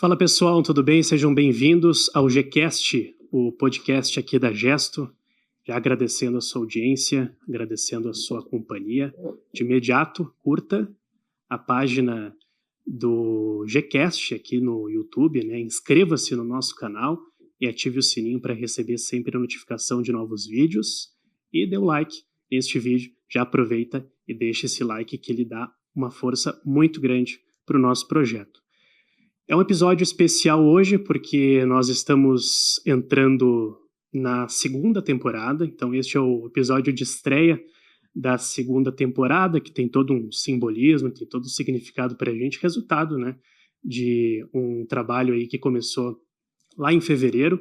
Fala pessoal, tudo bem? Sejam bem-vindos ao Gcast, o podcast aqui da Gesto. Já agradecendo a sua audiência, agradecendo a sua companhia. De imediato, curta a página do Gcast aqui no YouTube, né? Inscreva-se no nosso canal e ative o sininho para receber sempre a notificação de novos vídeos. E dê o like neste vídeo, já aproveita e deixa esse like que ele dá uma força muito grande para o nosso projeto. É um episódio especial hoje porque nós estamos entrando na segunda temporada, então este é o episódio de estreia da segunda temporada, que tem todo um simbolismo, tem todo um significado para a gente, resultado, né, de um trabalho aí que começou lá em fevereiro,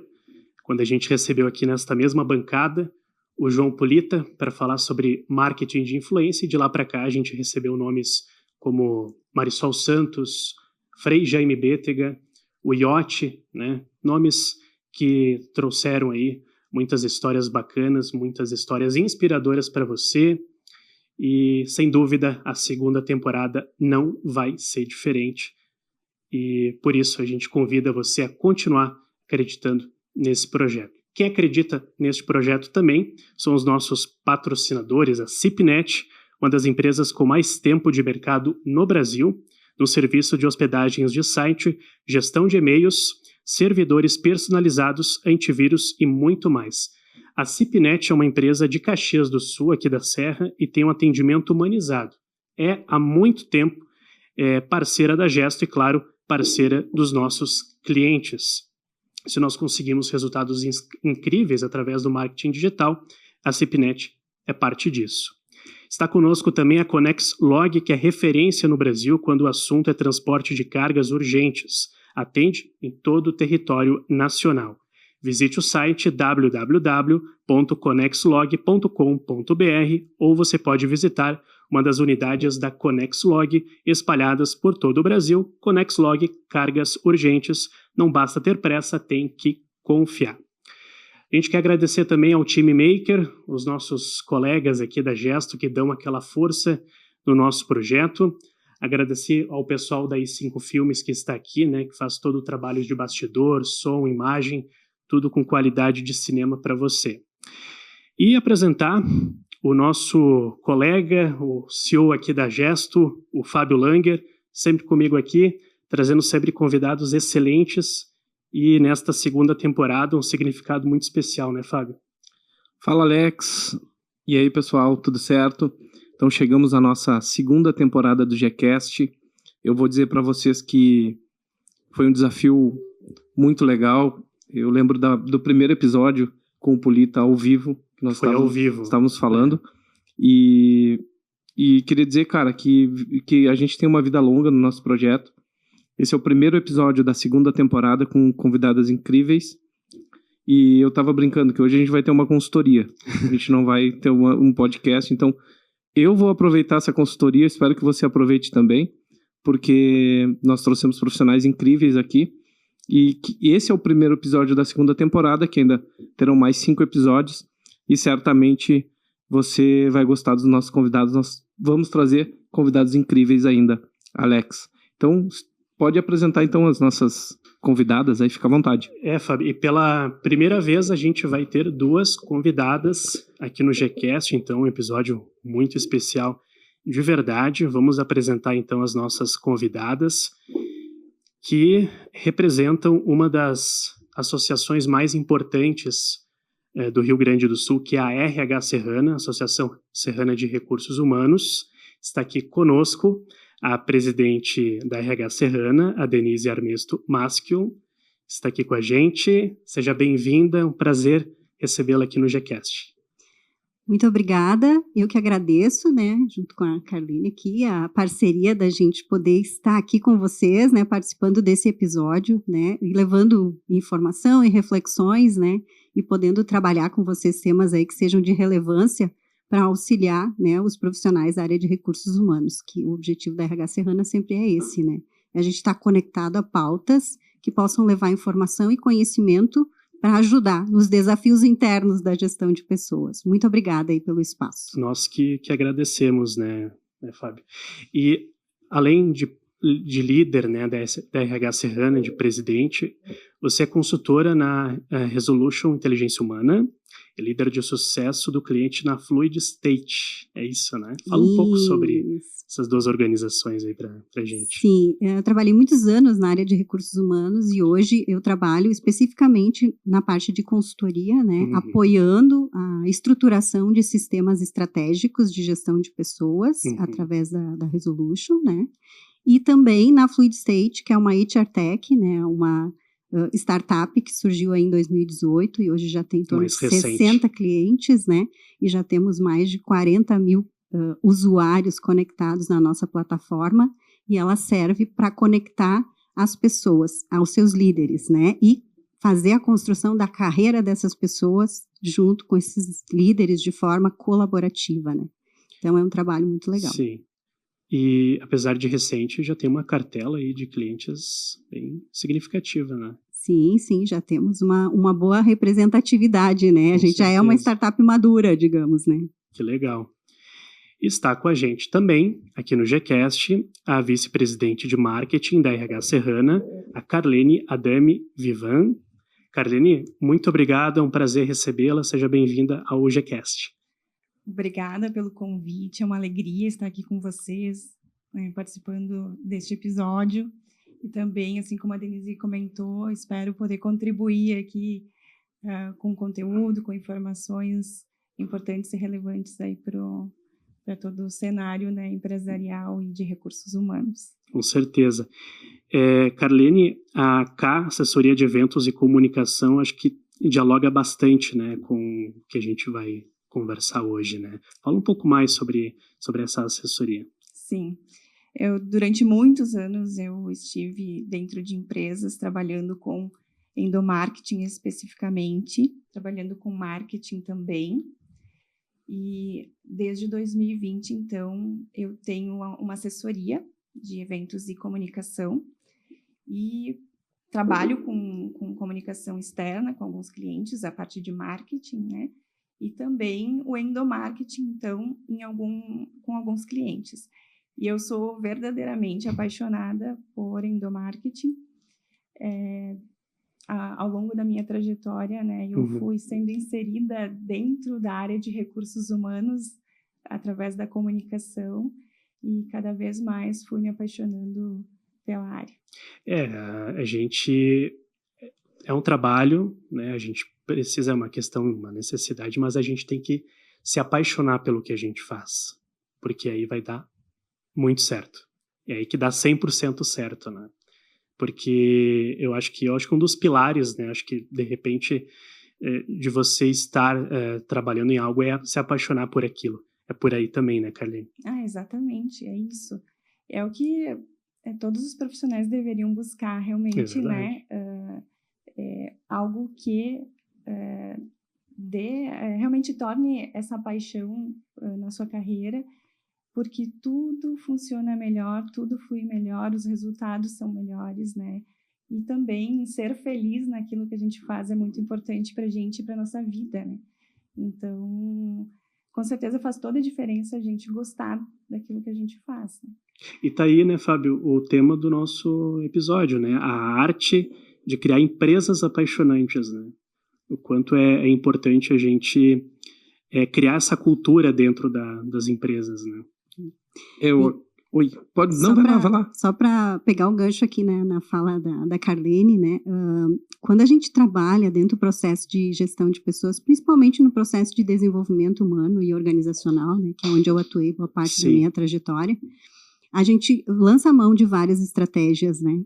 quando a gente recebeu aqui nesta mesma bancada o João Polita para falar sobre marketing de influência, e de lá para cá a gente recebeu nomes como Marisol Santos, Frei Jaime Bétega, o Iote, né? Nomes que trouxeram aí muitas histórias bacanas, muitas histórias inspiradoras para você, e sem dúvida a segunda temporada não vai ser diferente, e por isso a gente convida você a continuar acreditando nesse projeto. Quem acredita neste projeto também são os nossos patrocinadores, a CIPNet, uma das empresas com mais tempo de mercado no Brasil, no serviço de hospedagens de site, gestão de e-mails, servidores personalizados, antivírus e muito mais. A CIPNet é uma empresa de Caxias do Sul, aqui da Serra, e tem um atendimento humanizado. É, há muito tempo, parceira da Gesto e, claro, parceira dos nossos clientes. Se nós conseguimos resultados incríveis através do marketing digital, a CIPNet é parte disso. Está conosco também a ConnexLog, que é referência no Brasil quando o assunto é transporte de cargas urgentes. Atende em todo o território nacional. Visite o site www.connexlog.com.br ou você pode visitar uma das unidades da ConnexLog espalhadas por todo o Brasil. ConnexLog, cargas urgentes. Não basta ter pressa, tem que confiar. A gente quer agradecer também ao Time Maker, os nossos colegas aqui da Gesto que dão aquela força no nosso projeto. Agradecer ao pessoal da i5 Filmes que está aqui, né, que faz todo o trabalho de bastidor, som, imagem, tudo com qualidade de cinema para você. E apresentar o nosso colega, o CEO aqui da Gesto, o Fábio Langer, sempre comigo aqui, trazendo sempre convidados excelentes. E nesta segunda temporada, um significado muito especial, né, Fábio? Fala, Alex. E aí, pessoal, tudo certo? Então, chegamos à nossa segunda temporada do Gcast. Eu vou dizer para vocês que foi um desafio muito legal. Eu lembro do primeiro episódio com o Polita ao vivo. Que nós estávamos falando. E queria dizer, cara, que a gente tem uma vida longa no nosso projeto. Esse é o primeiro episódio da segunda temporada com convidadas incríveis. E eu tava brincando que hoje a gente vai ter uma consultoria. A gente não vai ter um podcast. Então, eu vou aproveitar essa consultoria. Espero que você aproveite também. Porque nós trouxemos profissionais incríveis aqui. E esse é o primeiro episódio da segunda temporada, que ainda terão mais 5 episódios. E certamente você vai gostar dos nossos convidados. Nós vamos trazer convidados incríveis ainda, Alex. Então, pode apresentar, então, as nossas convidadas, aí fica à vontade. Fábio, e pela primeira vez a gente vai ter 2 convidadas aqui no Gcast, então, um episódio muito especial de verdade. Vamos apresentar, então, as nossas convidadas, que representam uma das associações mais importantes do Rio Grande do Sul, que é a RH Serrana, Associação Serrana de Recursos Humanos. Está aqui conosco a presidente da RH Serrana, a Denise Armesto Maschio, está aqui com a gente. Seja bem-vinda, é um prazer recebê-la aqui no Gcast. Muito obrigada, eu que agradeço, né, junto com a Carline aqui, a parceria da gente poder estar aqui com vocês, né, participando desse episódio, né, e levando informação e reflexões, né, e podendo trabalhar com vocês temas aí que sejam de relevância para auxiliar, né, os profissionais da área de recursos humanos, que o objetivo da RH Serrana sempre é esse, né, a gente está conectado a pautas que possam levar informação e conhecimento para ajudar nos desafios internos da gestão de pessoas. Muito obrigada aí pelo espaço. Nós que agradecemos, né, Fábio? E além de de líder, né, da RH Serrana, de presidente, você é consultora na Resolution Inteligência Humana, é líder de sucesso do cliente na Fluid State, é isso, né? Fala um pouco sobre essas duas organizações aí pra gente. Sim, eu trabalhei muitos anos na área de recursos humanos e hoje eu trabalho especificamente na parte de consultoria, né, apoiando a estruturação de sistemas estratégicos de gestão de pessoas através da Resolution, né, e também na Fluid State, que é uma HR Tech, né, uma startup que surgiu aí em 2018 e hoje já tem em torno de 60 clientes, né, e já temos mais de 40 mil usuários conectados na nossa plataforma, e ela serve para conectar as pessoas aos seus líderes, né, e fazer a construção da carreira dessas pessoas junto com esses líderes de forma colaborativa, né. Então é um trabalho muito legal. Sim. E, apesar de recente, já tem uma cartela aí de clientes bem significativa, né? Sim, já temos uma boa representatividade, né? A gente já é uma startup madura, digamos, né? Que legal. Está com a gente também, aqui no GCast, a vice-presidente de marketing da RH Serrana, a Carlene Adame Vivan. Carlene, muito obrigado, é um prazer recebê-la, seja bem-vinda ao GCast. Obrigada pelo convite, é uma alegria estar aqui com vocês, né, participando deste episódio. E também, assim como a Denise comentou, espero poder contribuir aqui com conteúdo, com informações importantes e relevantes aí para todo o cenário, né, empresarial e de recursos humanos. Com certeza. Carlene, a K, Assessoria de Eventos e Comunicação, acho que dialoga bastante, né, com o que a gente vai conversar hoje, né? Fala um pouco mais sobre essa assessoria. Sim. Durante muitos anos, eu estive dentro de empresas trabalhando com endomarketing especificamente, trabalhando com marketing também. E desde 2020, então, eu tenho uma assessoria de eventos e comunicação e trabalho com comunicação externa com alguns clientes, a parte de marketing, né? E também o endomarketing, então, com alguns clientes. E eu sou verdadeiramente apaixonada por endomarketing. Ao longo da minha trajetória, né, eu fui sendo inserida dentro da área de recursos humanos através da comunicação e cada vez mais fui me apaixonando pela área. A gente... É um trabalho, né, a gente precisa, é uma questão, uma necessidade, mas a gente tem que se apaixonar pelo que a gente faz, porque aí vai dar muito certo. É aí que dá 100% certo, né? Porque eu acho que um dos pilares, né, acho que de repente de você estar trabalhando em algo é se apaixonar por aquilo. É por aí também, né, Carlene? Exatamente, é isso. É o que todos os profissionais deveriam buscar realmente, né? Algo que realmente torne essa paixão na sua carreira, porque tudo funciona melhor, tudo flui melhor, os resultados são melhores, né? E também ser feliz naquilo que a gente faz é muito importante para a gente e para a nossa vida, né? Então, com certeza faz toda a diferença a gente gostar daquilo que a gente faz, né? E tá aí, né, Fábio, o tema do nosso episódio, né? A arte de criar empresas apaixonantes, né? O quanto é importante a gente criar essa cultura dentro das empresas, né? Oi, pode não, vai lá. Só para pegar o gancho aqui, né, na fala da Carlene, né, quando a gente trabalha dentro do processo de gestão de pessoas, principalmente no processo de desenvolvimento humano e organizacional, né, que é onde eu atuei boa parte da minha trajetória, a gente lança a mão de várias estratégias, né,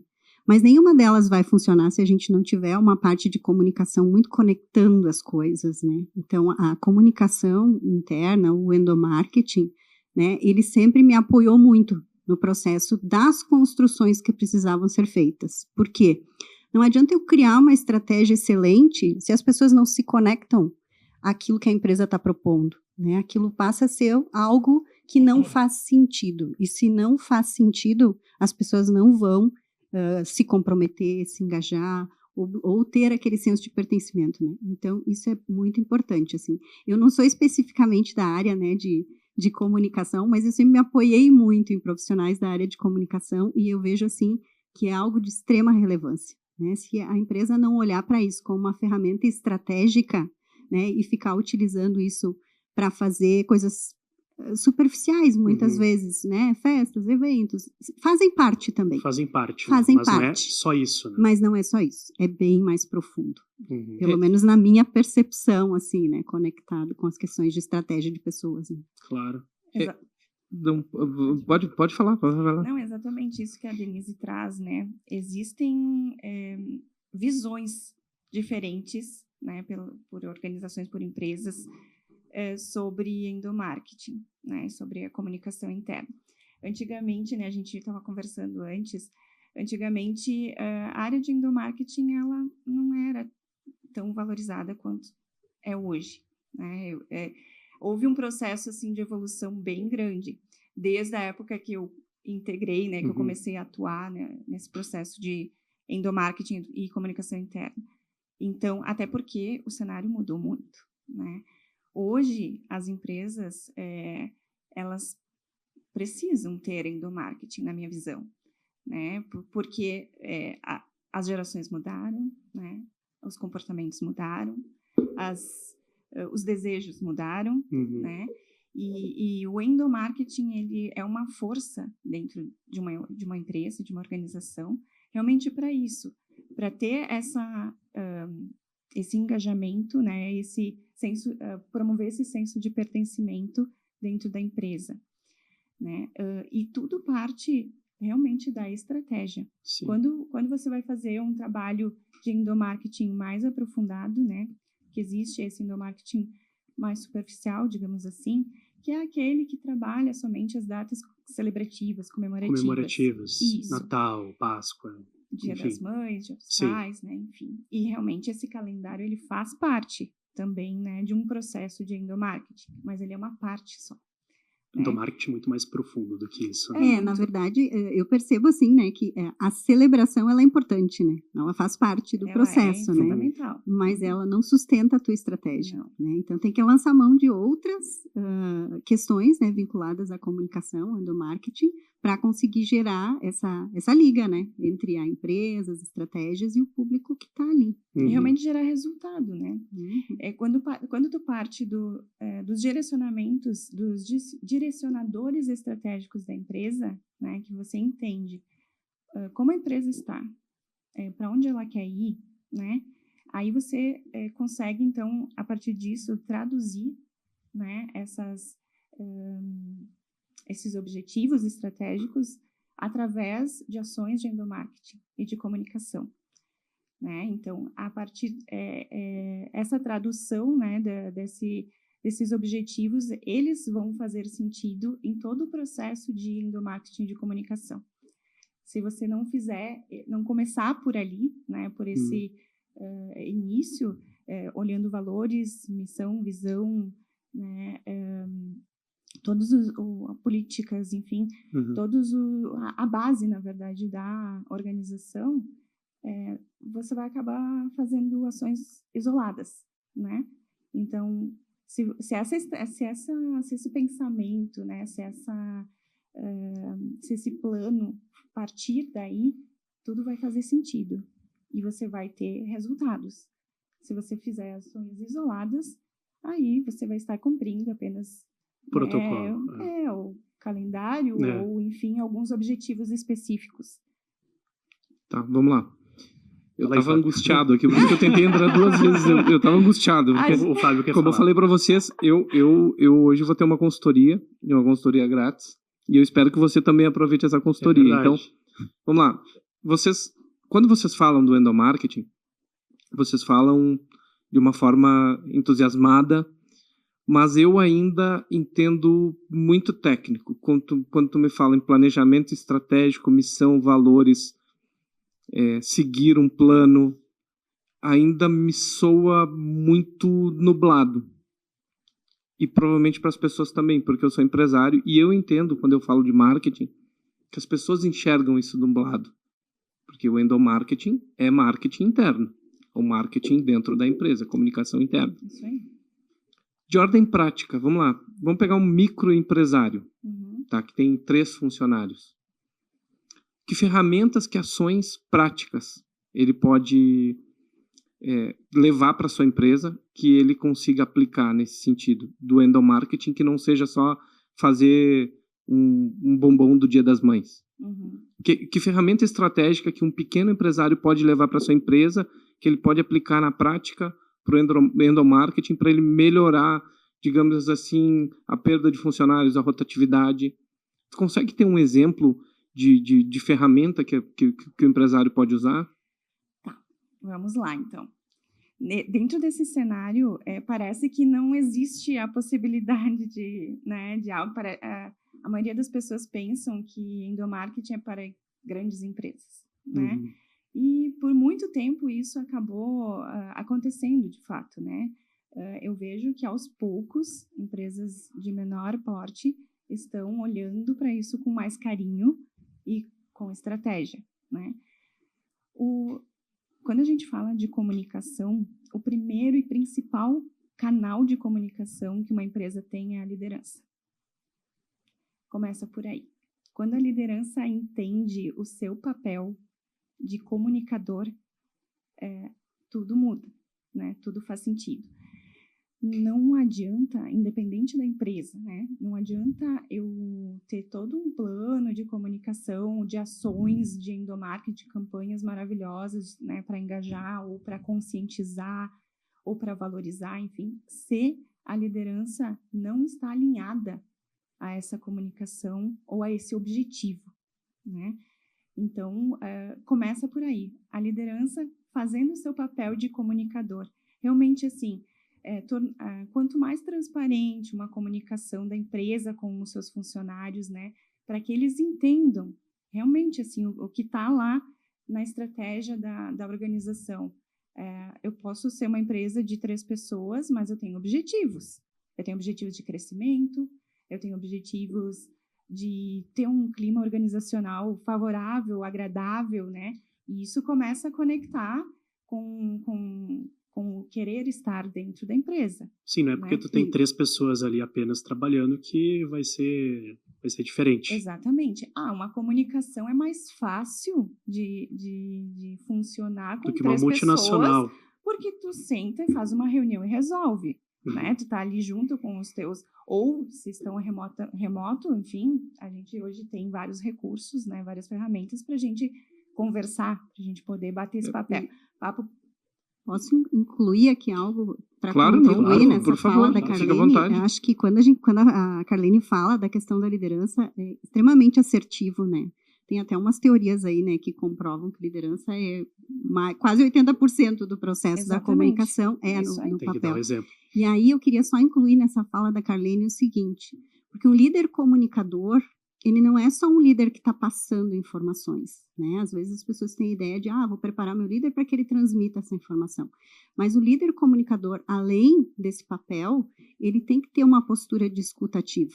mas nenhuma delas vai funcionar se a gente não tiver uma parte de comunicação muito conectando as coisas, né. Então, a comunicação interna, o endomarketing, né, ele sempre me apoiou muito no processo das construções que precisavam ser feitas. Por quê? Não adianta eu criar uma estratégia excelente se as pessoas não se conectam àquilo que a empresa está propondo, né? Aquilo passa a ser algo que não faz sentido. E se não faz sentido, as pessoas não vão se comprometer, se engajar, ou ter aquele senso de pertencimento, né? Então, isso é muito importante, assim. Eu não sou especificamente da área, né, de de comunicação, mas eu sempre me apoiei muito em profissionais da área de comunicação e eu vejo assim que é algo de extrema relevância, né? Se a empresa não olhar para isso como uma ferramenta estratégica, né, e ficar utilizando isso para fazer coisas superficiais, muitas vezes, né? Festas, eventos, fazem parte também. Fazem parte, Fazem mas parte. não é só isso, né? Mas não é só isso, é bem mais profundo. Pelo menos na minha percepção, assim, né? Conectado com as questões de estratégia de pessoas. Né? Claro. Pode falar. Não, é exatamente isso que a Denise traz, né? Existem visões diferentes, né, por organizações, por empresas, sobre endomarketing, né, sobre a comunicação interna. Antigamente, né, a gente estava conversando antigamente a área de endomarketing ela não era tão valorizada quanto é hoje, né? Houve um processo assim de evolução bem grande, desde a época que eu integrei, né, que eu comecei a atuar, né, nesse processo de endomarketing e comunicação interna. Então, até porque o cenário mudou muito, né? Hoje, as empresas, elas precisam ter endomarketing, na minha visão, né? Porque as gerações mudaram, né? Os comportamentos mudaram, os desejos mudaram, né? E o endomarketing, ele é uma força dentro de uma empresa, de uma organização, realmente para isso, para ter esse engajamento, né? Esse senso, promover esse senso de pertencimento dentro da empresa, né? E tudo parte realmente da estratégia. Quando você vai fazer um trabalho de endomarketing mais aprofundado, né? Que existe esse endomarketing mais superficial, digamos assim, que é aquele que trabalha somente as datas celebrativas, comemorativas. Isso. Natal, Páscoa. Dia das Mães, Dia dos Pais, né? Enfim. E realmente esse calendário ele faz parte também, né, de um processo de endomarketing, mas ele é uma parte só. Endomarketing muito mais profundo do que isso. Né? Na verdade, eu percebo assim, né, que a celebração ela é importante, né? Ela faz parte do processo, né? Fundamental. Mas ela não sustenta a tua estratégia, né? Então tem que lançar mão de outras questões, né, vinculadas à comunicação, ao endomarketing, para conseguir gerar essa liga, né, entre a empresa, as estratégias e o público que está ali. E realmente gerar resultado, né? Quando tu parte dos direcionamentos, dos direcionadores estratégicos da empresa, né, que você entende como a empresa está, para onde ela quer ir, né? Aí você consegue, então, a partir disso, traduzir, né, esses objetivos estratégicos através de ações de endomarketing e de comunicação, né? Então, a partir essa tradução, né, desses objetivos, eles vão fazer sentido em todo o processo de endomarketing de comunicação. Se você não começar por ali, né, por esse início, olhando valores, missão, visão, né, políticas, enfim, a base, na verdade, da organização, você vai acabar fazendo ações isoladas, né? Então, se esse pensamento, né, se esse plano partir daí, tudo vai fazer sentido e você vai ter resultados. Se você fizer ações isoladas, aí você vai estar cumprindo apenas protocolo, o calendário ou, enfim, alguns objetivos específicos. Tá, vamos lá. Eu estava angustiado aqui, por isso que eu tentei entrar 2 vezes. Eu estava angustiado. Porque, o Fábio quer como falar. eu falei para vocês, eu hoje vou ter uma consultoria grátis, e eu espero que você também aproveite essa consultoria. Então, vamos lá. Quando vocês falam do endomarketing, vocês falam de uma forma entusiasmada, mas eu ainda entendo muito técnico. Quando tu me fala em planejamento estratégico, missão, valores, seguir um plano, ainda me soa muito nublado. E provavelmente para as pessoas também, porque eu sou empresário e eu entendo, quando eu falo de marketing, que as pessoas enxergam isso nublado. Porque o endomarketing é marketing interno, ou marketing dentro da empresa, comunicação interna. Isso aí. De ordem prática, vamos lá. Vamos pegar um microempresário, Uhum. tá? Que tem 3 funcionários. Que ferramentas, que ações práticas ele pode levar para sua empresa que ele consiga aplicar nesse sentido do endomarketing, que não seja só fazer um bombom do Dia das Mães? Uhum. Que ferramenta estratégica que um pequeno empresário pode levar para sua empresa, que ele pode aplicar na prática para o endomarketing, para ele melhorar, digamos assim, a perda de funcionários, a rotatividade? Você consegue ter um exemplo de ferramenta que o empresário pode usar? Vamos lá, então. Dentro desse cenário, parece que não existe a possibilidade de algo para... A maioria das pessoas pensam que endomarketing é para grandes empresas, né? Uhum. E por muito tempo isso acabou acontecendo, de fato, né? Eu vejo que aos poucos empresas de menor porte estão olhando para isso com mais carinho e com estratégia, né? Quando a gente fala de comunicação, o primeiro e principal canal de comunicação que uma empresa tem é a liderança. Começa por aí. Quando a liderança entende o seu papel de comunicador, tudo muda, né? Tudo faz sentido. Não adianta, independente da empresa, né? Não adianta eu ter todo um plano de comunicação, de ações de endomarketing, de campanhas maravilhosas, né, para engajar ou para conscientizar ou para valorizar, enfim, se a liderança não está alinhada a essa comunicação ou a esse objetivo, né? Então, começa por aí. A liderança fazendo o seu papel de comunicador. Realmente, assim, quanto mais transparente uma comunicação da empresa com os seus funcionários, né, para que eles entendam realmente assim o que está lá na estratégia da organização. Eu posso ser uma empresa de 3 pessoas, mas eu tenho objetivos. Eu tenho objetivos de crescimento, eu tenho objetivos de ter um clima organizacional favorável, agradável, né? E isso começa a conectar com o querer estar dentro da empresa. Sim, não é porque tu tem 3 pessoas ali apenas trabalhando que vai ser diferente. Exatamente. Uma comunicação é mais fácil de funcionar com do que uma 3 multinacional. pessoas, porque tu senta e faz uma reunião e resolve, né? Tu tá ali junto com os teus, ou se estão remoto, enfim, a gente hoje tem vários recursos, né? Várias ferramentas para a gente conversar, para a gente poder bater esse papo. Posso incluir aqui algo para Claro, contribuir nessa por fala favor, da fica à Carlene? vontade. Eu acho que quando a Carlene fala da questão da liderança, é extremamente assertivo, né? Tem até umas teorias aí, né, que comprovam que liderança é quase 80% do processo da comunicação no Tem que dar papel. um exemplo. E aí eu queria só incluir nessa fala da Carlene o seguinte, porque um líder comunicador, ele não é só um líder que está passando informações, né? Às vezes as pessoas têm a ideia de, vou preparar meu líder para que ele transmita essa informação. Mas o líder comunicador, além desse papel, ele tem que ter uma postura de escuta ativa,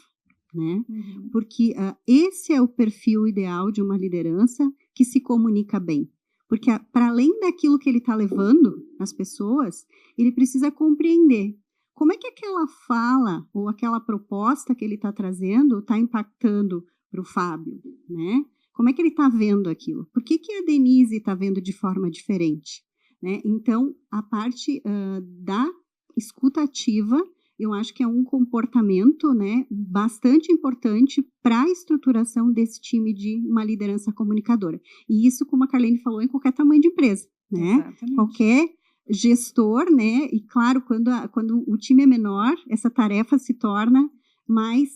né? Uhum. Porque esse é o perfil ideal de uma liderança que se comunica bem. Porque para além daquilo que ele está levando às pessoas, ele precisa compreender como é que aquela fala ou aquela proposta que ele está trazendo está impactando para o Fábio, né? Como é que ele está vendo aquilo? Por que a Denise está vendo de forma diferente? Né? Então, a parte da escuta ativa, eu acho que é um comportamento, né, bastante importante para a estruturação desse time de uma liderança comunicadora. E isso, como a Carlene falou, em qualquer tamanho de empresa, né? Exatamente. Qualquer gestor, né? E claro, quando o time é menor, essa tarefa se torna mais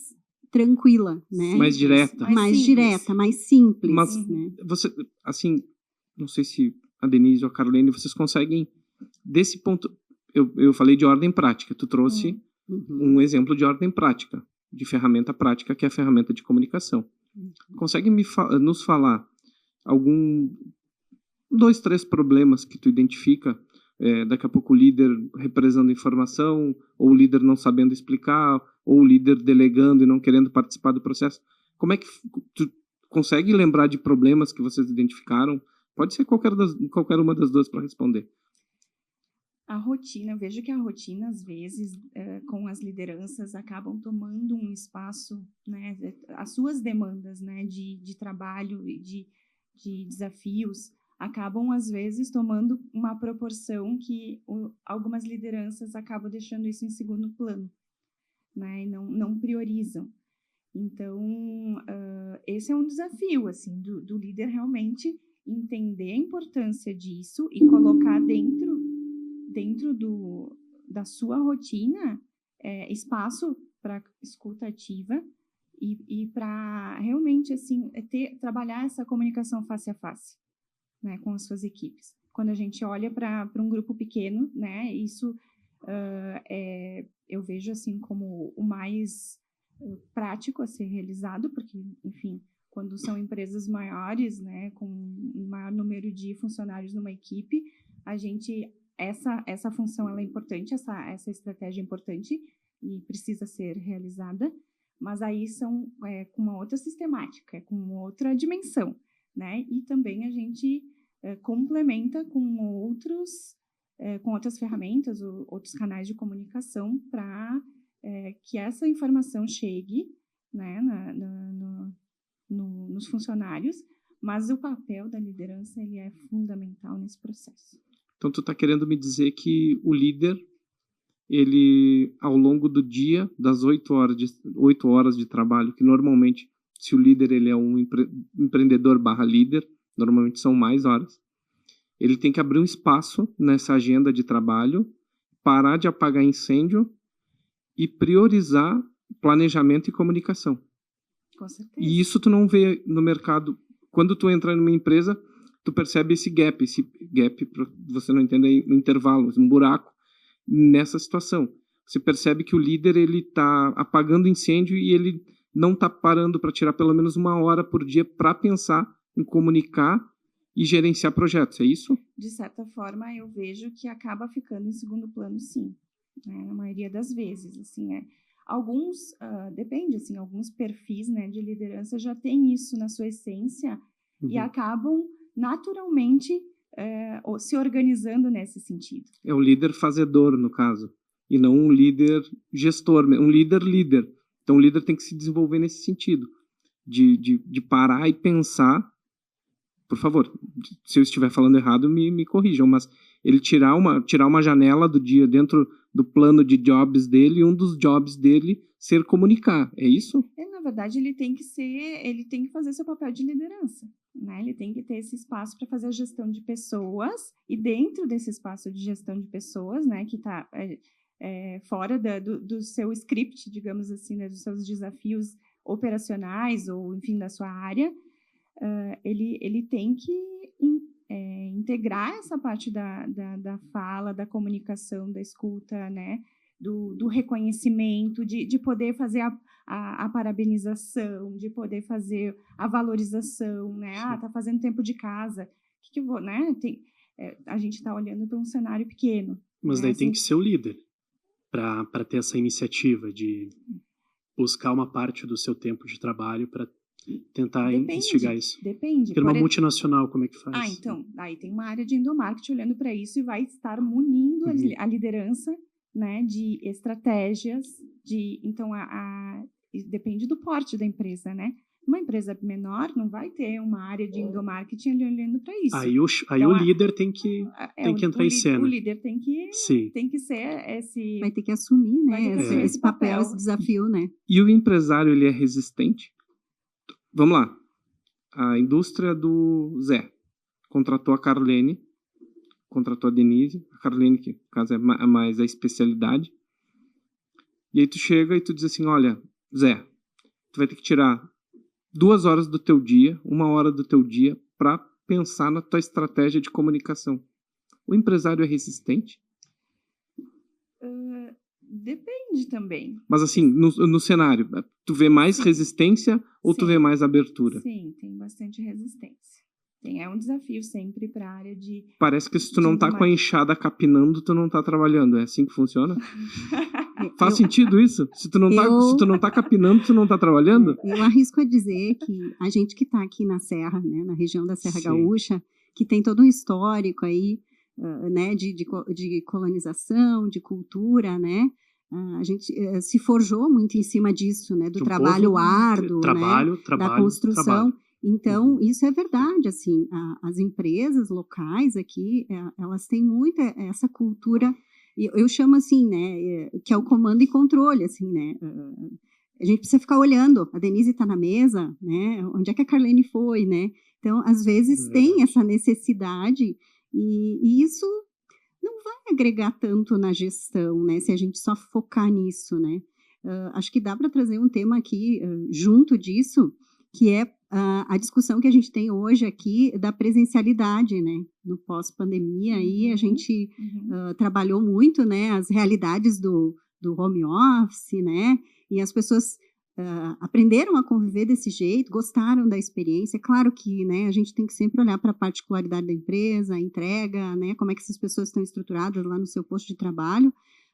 tranquila, né? Mais direta. Mais simples. direta, mais simples. Mas né? você, assim, não sei se a Denise ou a Carolene, vocês conseguem, desse ponto, eu falei de ordem prática, tu trouxe um exemplo de ordem prática, de ferramenta prática, que é a ferramenta de comunicação. Consegue nos falar 2, 3 problemas que tu identifica, daqui a pouco o líder represando informação, ou o líder não sabendo explicar, ou o líder delegando e não querendo participar do processo? Como é que tu consegue lembrar de problemas que vocês identificaram? Pode ser qualquer uma das duas para responder. A rotina, eu vejo que a rotina, às vezes, com as lideranças, acabam tomando um espaço, né, as suas demandas, né, de trabalho e de desafios, acabam, às vezes, tomando uma proporção que algumas lideranças acabam deixando isso em segundo plano, né, e não priorizam. Então, esse é um desafio, assim, do líder realmente entender a importância disso e colocar dentro da sua rotina espaço para escuta ativa e para realmente assim trabalhar essa comunicação face a face, né, com as suas equipes. Quando a gente olha para um grupo pequeno, né, isso eu vejo assim como o mais prático a ser realizado, porque, enfim, quando são empresas maiores, né, com um maior número de funcionários numa equipe, a gente essa função ela é importante, essa estratégia é importante e precisa ser realizada, mas aí são com uma outra sistemática, com outra dimensão, né? E também a gente complementa com outras ferramentas, outros canais de comunicação para que essa informação chegue, né, nos funcionários, mas o papel da liderança ele é fundamental nesse processo. Então, tu está querendo me dizer que o líder, ele, ao longo do dia, das 8 horas de trabalho, que normalmente, se o líder ele é um empreendedor / líder, normalmente são mais horas, ele tem que abrir um espaço nessa agenda de trabalho, parar de apagar incêndio e priorizar planejamento e comunicação. Com certeza. E isso tu não vê no mercado. Quando tu entra numa empresa, tu percebe esse gap, para você não entender, um intervalo, um buraco nessa situação. Você percebe que o líder ele está apagando incêndio e ele não está parando para tirar pelo menos 1 hora por dia para pensar em comunicar e gerenciar projetos, é isso? De certa forma, eu vejo que acaba ficando em segundo plano, sim, né? Na maioria das vezes, assim, alguns, depende, assim, alguns perfis, né, de liderança já têm isso na sua essência e acabam naturalmente se organizando nesse sentido. É o líder fazedor, no caso, e não um líder gestor, um líder. Então, o líder tem que se desenvolver nesse sentido, de parar e pensar. Por favor, se eu estiver falando errado, me corrijam, mas ele tirar uma janela do dia dentro do plano de jobs dele, e um dos jobs dele ser comunicar, é isso? Na verdade, ele tem que fazer seu papel de liderança, né? Ele tem que ter esse espaço para fazer a gestão de pessoas, e dentro desse espaço de gestão de pessoas, né, que está fora do seu script, digamos assim, né, dos seus desafios operacionais ou, enfim, da sua área, ele tem que integrar essa parte da fala, da comunicação, da escuta, né, do reconhecimento, de poder fazer a parabenização, de poder fazer a valorização, né? Tá fazendo tempo de casa, que eu vou, né? A gente está olhando para um cenário pequeno. Mas né? daí assim, tem que ser o líder para ter essa iniciativa de buscar uma parte do seu tempo de trabalho para tentar instigar isso. Depende. Porque numa multinacional, como é que faz? Então, aí tem uma área de endomarketing olhando para isso e vai estar munindo a liderança, né, de estratégias, então depende do porte da empresa, né? Uma empresa menor não vai ter uma área de endomarketing olhando para isso. Aí o líder tem que entrar em cena. O líder tem que ser esse... Vai ter que assumir, né, esse papel, esse desafio, né? E o empresário, ele é resistente? Vamos lá. A indústria do Zé contratou a Carlene, contratou a Denise, a Carlene, que no caso é mais a especialidade. E aí tu chega e tu diz assim, olha, Zé, tu vai ter que tirar 2 horas do teu dia, 1 hora do teu dia para pensar na tua estratégia de comunicação. O empresário é resistente? Depende também. Mas assim, no cenário, tu vê mais resistência ou tu vê mais abertura? Sim, tem bastante resistência. É um desafio sempre para a área de... Parece que se tu não tá com a enxada capinando, tu não tá trabalhando. É assim que funciona? Faz sentido isso? Se tu não tá capinando, tu não tá trabalhando? Eu arrisco a dizer que a gente que tá aqui na Serra, né, na região da Serra Gaúcha, que tem todo um histórico aí né, de colonização, de cultura, né? A gente se forjou muito em cima disso, né, do trabalho árduo, né, da construção. Então, isso é verdade, assim, as empresas locais aqui, elas têm muito essa cultura, eu chamo assim, né, que é o comando e controle, assim, né, a gente precisa ficar olhando, a Denise está na mesa, né, onde é que a Carlene foi, né, então, às vezes tem essa necessidade e isso não vai agregar tanto na gestão, né, se a gente só focar nisso, né, acho que dá para trazer um tema aqui junto disso, que é a discussão que a gente tem hoje aqui da presencialidade, né? No pós-pandemia, aí a gente trabalhou muito, né? As realidades do home office, né? E as pessoas aprenderam a conviver desse jeito, gostaram da experiência. Claro que, né? A gente tem que sempre olhar para a particularidade da empresa, a entrega, né? Como é que essas pessoas estão estruturadas lá no seu posto de trabalho.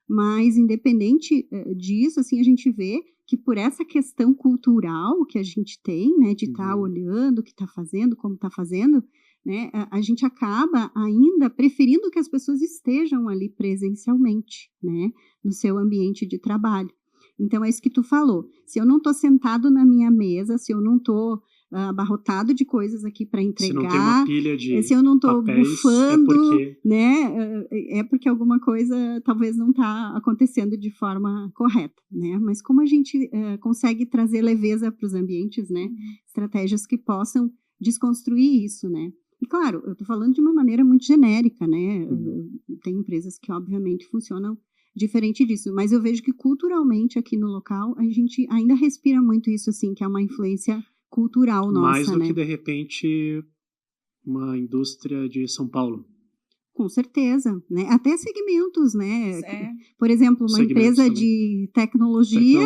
Mas, independente disso, assim, a gente vê que por essa questão cultural que a gente tem, né, de estar olhando o que está fazendo, como está fazendo, né, a gente acaba ainda preferindo que as pessoas estejam ali presencialmente, né, no seu ambiente de trabalho. Então, é isso que tu falou. Se eu não estou sentado na minha mesa, se eu não estou abarrotado de coisas aqui para entregar, se não tem uma pilha de se eu não estou bufando, né, é porque alguma coisa talvez não está acontecendo de forma correta, né? Mas como a gente consegue trazer leveza para os ambientes, né? Estratégias que possam desconstruir isso, né? E claro, eu estou falando de uma maneira muito genérica, né? Tem empresas que obviamente funcionam diferente disso, mas eu vejo que culturalmente aqui no local a gente ainda respira muito isso, assim, que é uma influência cultural nossa, mais do né? que, de repente, uma indústria de São Paulo. Com certeza, né? Até segmentos, né? Por exemplo, uma empresa também de tecnologia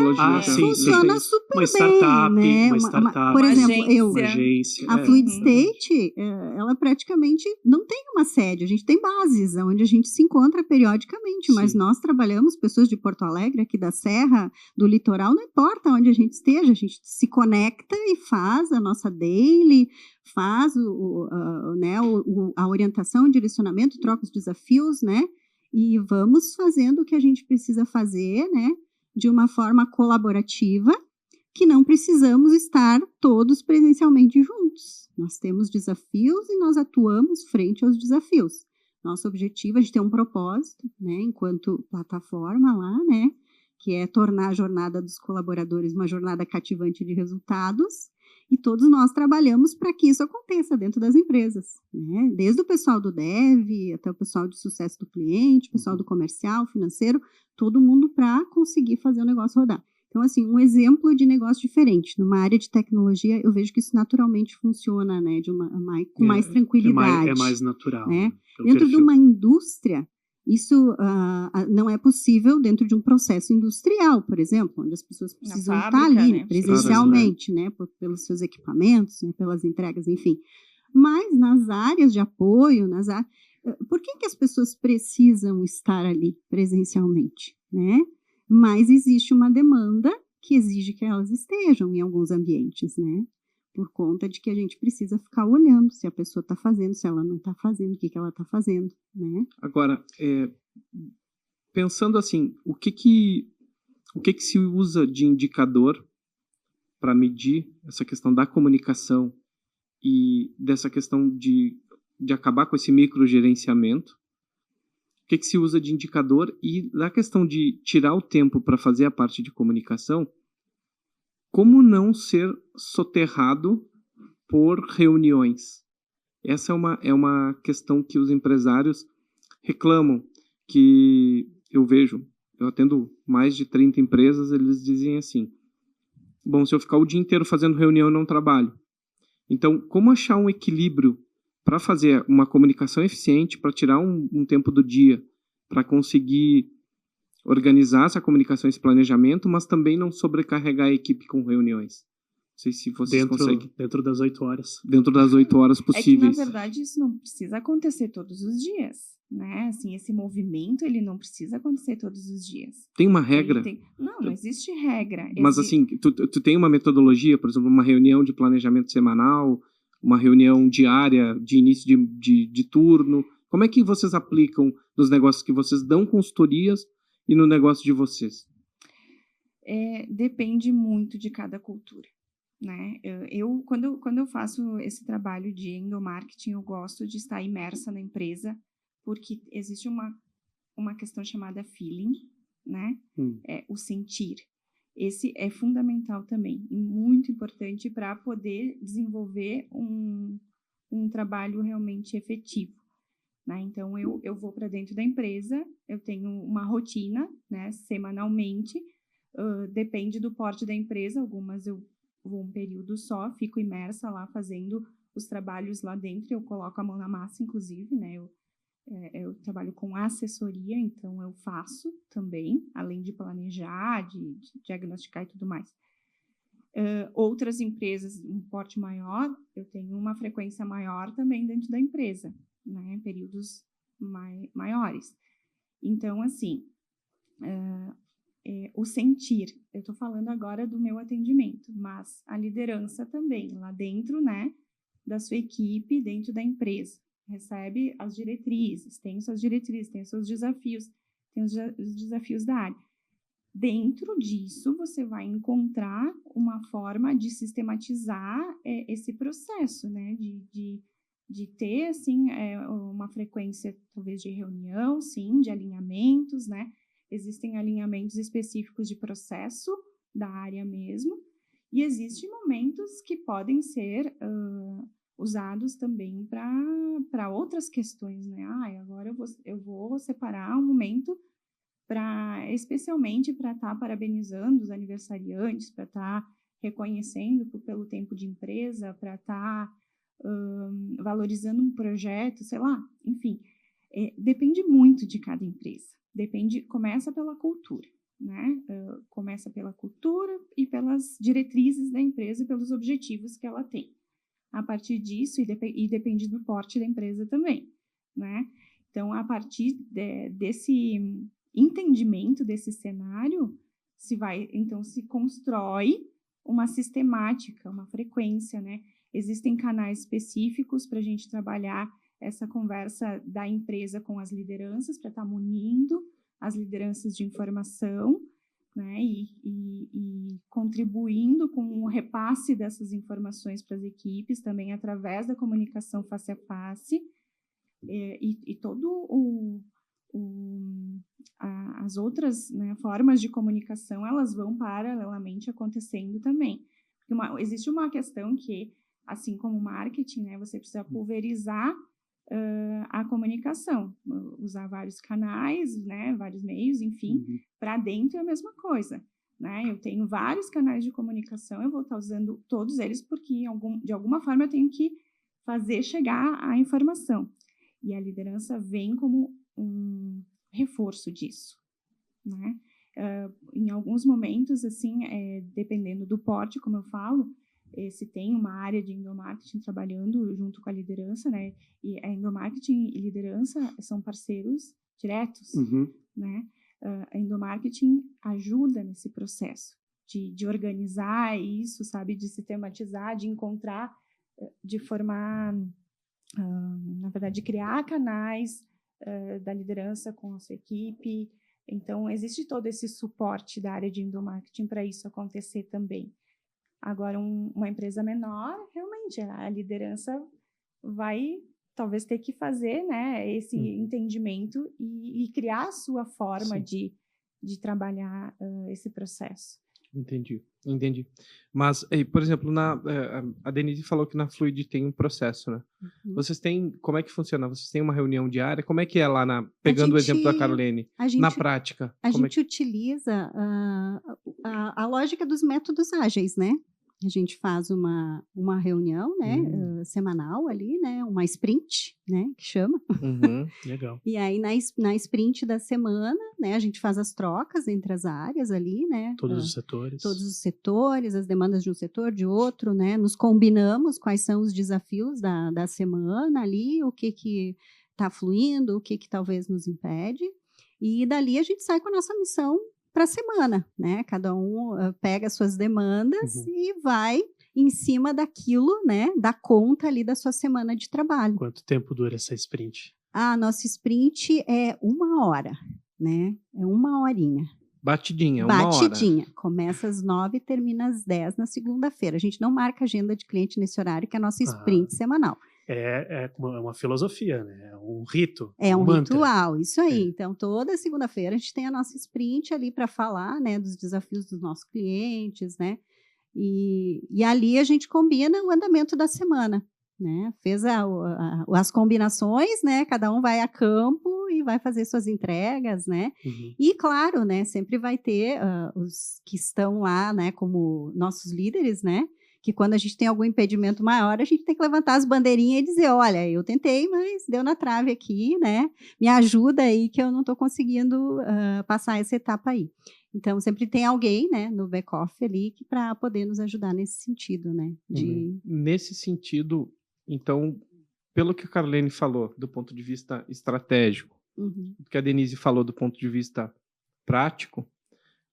funciona super uma startup, bem, né? Uma startup, por exemplo, uma agência. A Fluid State, ela praticamente não tem uma sede, a gente tem bases onde a gente se encontra periodicamente, mas nós trabalhamos, pessoas de Porto Alegre, aqui da Serra, do litoral, não importa onde a gente esteja, a gente se conecta e faz a nossa daily, faz a orientação, o direcionamento, troca os desafios, né? E vamos fazendo o que a gente precisa fazer, né? De uma forma colaborativa, que não precisamos estar todos presencialmente juntos. Nós temos desafios e nós atuamos frente aos desafios. Nosso objetivo é de ter um propósito, né? Enquanto plataforma lá, né? Que é tornar a jornada dos colaboradores uma jornada cativante de resultados. E todos nós trabalhamos para que isso aconteça dentro das empresas, né? Desde o pessoal do dev, até o pessoal de sucesso do cliente, o pessoal do comercial, financeiro, todo mundo para conseguir fazer o negócio rodar. Então, assim, um exemplo de negócio diferente. Numa área de tecnologia, eu vejo que isso naturalmente funciona, né? Com mais tranquilidade. É mais natural. Né? Dentro de uma indústria, isso não é possível dentro de um processo industrial, por exemplo, onde as pessoas precisam estar ali, né? Presencialmente, né? Pelos seus equipamentos, né? Pelas entregas, enfim. Mas nas áreas de apoio, por que as pessoas precisam estar ali presencialmente, né? Mas existe uma demanda que exige que elas estejam em alguns ambientes, né? Por conta de que a gente precisa ficar olhando se a pessoa está fazendo, se ela não está fazendo, o que ela está fazendo, né? Agora, pensando assim, o que se usa de indicador para medir essa questão da comunicação e dessa questão de acabar com esse microgerenciamento? O que se usa de indicador e da questão de tirar o tempo para fazer a parte de comunicação, como não ser soterrado por reuniões? Essa é uma questão que os empresários reclamam, que eu vejo, eu atendo mais de 30 empresas, eles dizem assim, bom, se eu ficar o dia inteiro fazendo reunião, eu não trabalho. Então, como achar um equilíbrio para fazer uma comunicação eficiente, para tirar um tempo do dia, para conseguir organizar essa comunicação, esse planejamento, mas também não sobrecarregar a equipe com reuniões? Não sei se vocês conseguem. Dentro das 8 horas. Dentro das 8 horas possíveis. É que, na verdade, isso não precisa acontecer todos os dias, né? Assim, esse movimento, ele não precisa acontecer todos os dias. Tem uma regra? Não existe regra. Mas, assim, tu tem uma metodologia, por exemplo, uma reunião de planejamento semanal, uma reunião diária de início de turno? Como é que vocês aplicam nos negócios que vocês dão consultorias e no negócio de vocês? Depende muito de cada cultura, né? Quando eu faço esse trabalho de endomarketing, eu gosto de estar imersa na empresa, porque existe uma questão chamada feeling, né? O sentir. Esse é fundamental também e muito importante para poder desenvolver um trabalho realmente efetivo, né? Então, eu vou para dentro da empresa, eu tenho uma rotina, né, semanalmente, depende do porte da empresa, algumas eu vou um período só, fico imersa lá fazendo os trabalhos lá dentro, eu coloco a mão na massa, inclusive, né? Eu trabalho com assessoria, então eu faço também, além de planejar, de diagnosticar e tudo mais. Outras empresas, um porte maior, eu tenho uma frequência maior também dentro da empresa, né? Períodos maiores. Então, assim, o sentir, eu estou falando agora do meu atendimento, mas a liderança também, lá dentro, né, da sua equipe, dentro da empresa. Recebe as diretrizes, tem suas diretrizes, tem os seus desafios, tem os desafios da área. Dentro disso, você vai encontrar uma forma de sistematizar esse processo, né? De ter, assim, uma frequência, talvez, de reunião, sim, de alinhamentos, né? Existem alinhamentos específicos de processo da área mesmo, e existem momentos que podem ser usados também para outras questões, né? Agora eu vou separar um momento especialmente para estar parabenizando os aniversariantes, para estar reconhecendo pelo tempo de empresa, para estar valorizando um projeto, sei lá, enfim. Depende muito de cada empresa. Começa pela cultura, né? Começa pela cultura e pelas diretrizes da empresa e pelos objetivos que ela tem. A partir disso, e depende do porte da empresa também, né? Então, a partir desse entendimento desse cenário, se constrói uma sistemática, uma frequência, né? Existem canais específicos para a gente trabalhar essa conversa da empresa com as lideranças, para estar munindo as lideranças de informação, né, e contribuindo com o repasse dessas informações para as equipes, também através da comunicação face a face, e todo as outras, né, formas de comunicação, elas vão paralelamente acontecendo também. Porque existe uma questão que, assim como o marketing, né, você precisa pulverizar a comunicação, usar vários canais, né, vários meios, enfim, para dentro é a mesma coisa, né? Eu tenho vários canais de comunicação, eu vou estar usando todos eles porque de alguma forma eu tenho que fazer chegar a informação. E a liderança vem como um reforço disso, né? Em alguns momentos, assim, dependendo do porte, como eu falo, se tem uma área de endomarketing trabalhando junto com a liderança, né? E a endomarketing e liderança são parceiros diretos, né? A endomarketing ajuda nesse processo de organizar isso, sabe? De sistematizar, de encontrar, de formar, na verdade, de criar canais da liderança com a sua equipe. Então, existe todo esse suporte da área de endomarketing para isso acontecer também. Agora, uma empresa menor, realmente, a liderança vai talvez ter que fazer, né, esse entendimento e criar a sua forma de trabalhar esse processo. Entendi. Mas, por exemplo, a Denise falou que na Fluid tem um processo, né? Vocês têm, como é que funciona? Vocês têm uma reunião diária? Como é que é lá, pegando o exemplo da Carlene, na prática? A gente utiliza a lógica dos métodos ágeis, né? A gente faz uma reunião, né, semanal ali, né, uma sprint, né, que chama. Legal. E aí, na sprint da semana, né, a gente faz as trocas entre as áreas ali, né. Todos os setores. Todos os setores, as demandas de um setor, de outro, né. Nos combinamos quais são os desafios da semana ali, o que está fluindo, o que talvez nos impede. E dali a gente sai com a nossa missão para a semana, né? Cada um pega as suas demandas e vai em cima daquilo, né? Da conta ali da sua semana de trabalho. Quanto tempo dura essa sprint? A nossa sprint é 1 hora, né? É 1 horinha. Batidinha, 1 hora. Batidinha. Começa às 9 e termina às 10 na segunda-feira. A gente não marca agenda de cliente nesse horário, que é a nossa sprint semanal. É uma filosofia, né? É um rito. É um mantra. ritual, isso aí. Então, toda segunda-feira a gente tem a nossa sprint ali para falar, né, dos desafios dos nossos clientes, né? E ali a gente combina o andamento da semana, né? Fez as combinações, né? Cada um vai a campo e vai fazer suas entregas, né? Uhum. E, claro, né, sempre vai ter os que estão lá, né, como nossos líderes, né? Que quando a gente tem algum impedimento maior, a gente tem que levantar as bandeirinhas e dizer, olha, eu tentei, mas deu na trave aqui, né? Me ajuda aí que eu não estou conseguindo passar essa etapa aí. Então, sempre tem alguém, né, no back-off ali para poder nos ajudar nesse sentido, né? Nesse sentido, então, pelo que a Carlene falou, do ponto de vista estratégico, do que a Denise falou do ponto de vista prático,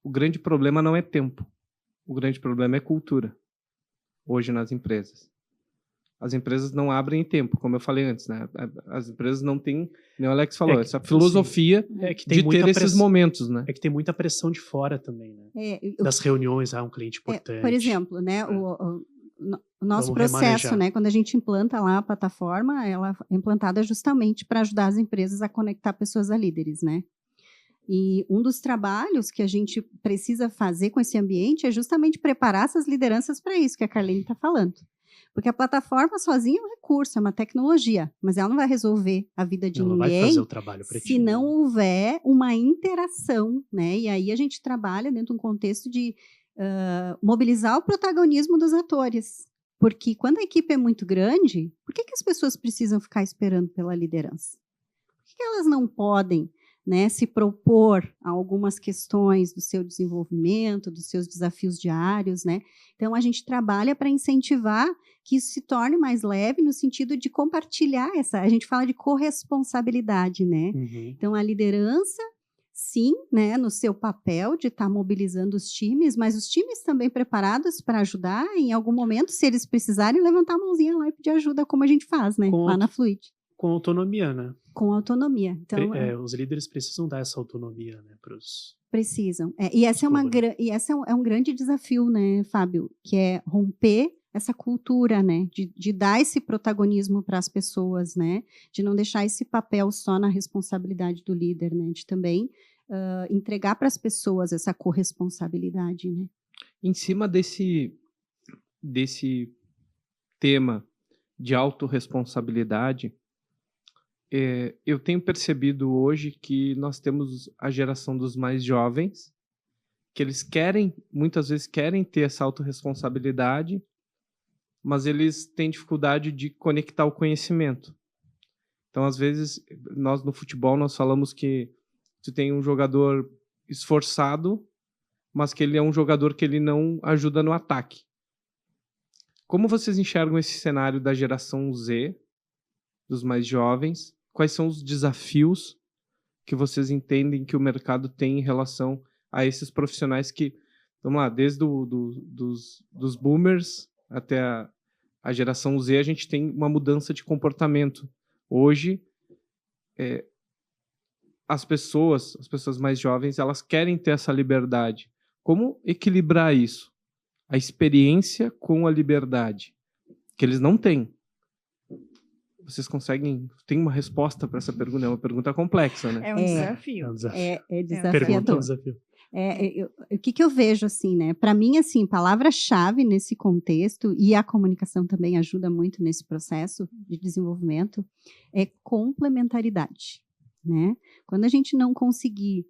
o grande problema não é tempo. O grande problema é cultura. Hoje nas empresas. As empresas não abrem tempo, como eu falei antes, né? As empresas não têm, nem o Alex falou, essa filosofia de ter esses momentos, né? É que tem muita pressão de fora também, né? Das reuniões, um cliente importante. Por exemplo, né? O nosso processo, né? Quando a gente implanta lá a plataforma, ela é implantada justamente para ajudar as empresas a conectar pessoas a líderes, né? E um dos trabalhos que a gente precisa fazer com esse ambiente é justamente preparar essas lideranças para isso que a Carlene está falando. Porque a plataforma sozinha é um recurso, é uma tecnologia, mas ela não vai resolver a vida de ninguém vai fazer o trabalho para ti, se não houver uma interação, né? E aí a gente trabalha dentro de um contexto de mobilizar o protagonismo dos atores. Porque quando a equipe é muito grande, por que as pessoas precisam ficar esperando pela liderança? Por que elas não podem, né, se propor a algumas questões do seu desenvolvimento, dos seus desafios diários, né? Então, a gente trabalha para incentivar que isso se torne mais leve no sentido de compartilhar a gente fala de corresponsabilidade, né? Então, a liderança, sim, né, no seu papel de estar mobilizando os times, mas os times também preparados para ajudar em algum momento, se eles precisarem, levantar a mãozinha lá e pedir ajuda, como a gente faz, né, lá na Fluid. Com autonomia, né? Com autonomia. Então, os líderes precisam dar essa autonomia, né, pros... Precisam. E essa é um grande desafio, né, Fábio, que é romper essa cultura, né, de dar esse protagonismo para as pessoas, né, de não deixar esse papel só na responsabilidade do líder, né, de também entregar para as pessoas essa corresponsabilidade, né. Em cima desse tema de autorresponsabilidade, eu tenho percebido hoje que nós temos a geração dos mais jovens, que eles muitas vezes querem ter essa autorresponsabilidade, mas eles têm dificuldade de conectar o conhecimento. Então, às vezes, nós no futebol, nós falamos que tu tem um jogador esforçado, mas que ele é um jogador que ele não ajuda no ataque. Como vocês enxergam esse cenário da geração Z, dos mais jovens? Quais são os desafios que vocês entendem que o mercado tem em relação a esses profissionais que, vamos lá, desde dos boomers até a geração Z, a gente tem uma mudança de comportamento. Hoje, as pessoas mais jovens, elas querem ter essa liberdade. Como equilibrar isso? A experiência com a liberdade, que eles não têm. Vocês tem uma resposta para essa pergunta? É uma pergunta complexa, né? É um desafio. É desafiador. O que eu vejo, assim, né? Para mim, assim, palavra-chave nesse contexto, e a comunicação também ajuda muito nesse processo de desenvolvimento, é complementaridade, né? Quando a gente não conseguir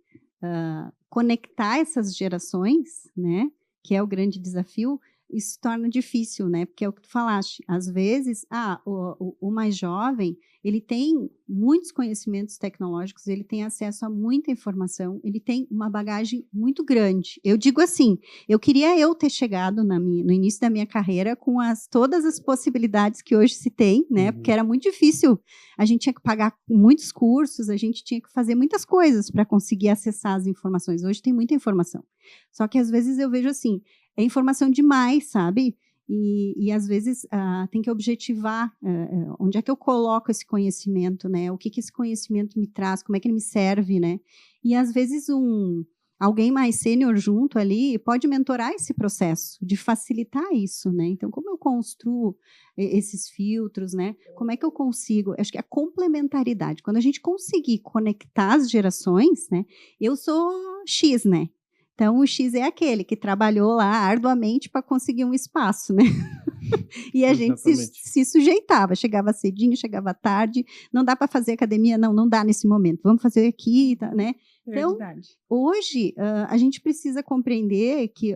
conectar essas gerações, né? Que é o grande desafio, isso se torna difícil, né? Porque é o que tu falaste. Às vezes, o mais jovem, ele tem muitos conhecimentos tecnológicos, ele tem acesso a muita informação, ele tem uma bagagem muito grande. Eu digo assim, eu queria ter chegado no início da minha carreira com todas as possibilidades que hoje se tem, né? Porque era muito difícil. A gente tinha que pagar muitos cursos, a gente tinha que fazer muitas coisas para conseguir acessar as informações. Hoje tem muita informação. Só que às vezes eu vejo assim, é informação demais, sabe? E às vezes tem que objetivar onde é que eu coloco esse conhecimento, né? O que esse conhecimento me traz, como é que ele me serve, né? E às vezes alguém mais sênior junto ali pode mentorar esse processo, de facilitar isso, né? Então, como eu construo esses filtros, né? Como é que eu consigo? Acho que a complementaridade, quando a gente conseguir conectar as gerações, né? Eu sou X, né? Então, o X é aquele que trabalhou lá arduamente para conseguir um espaço, né? E a gente se sujeitava, chegava cedinho, chegava tarde, não dá para fazer academia, não dá nesse momento, vamos fazer aqui, né? Então, hoje, a gente precisa compreender que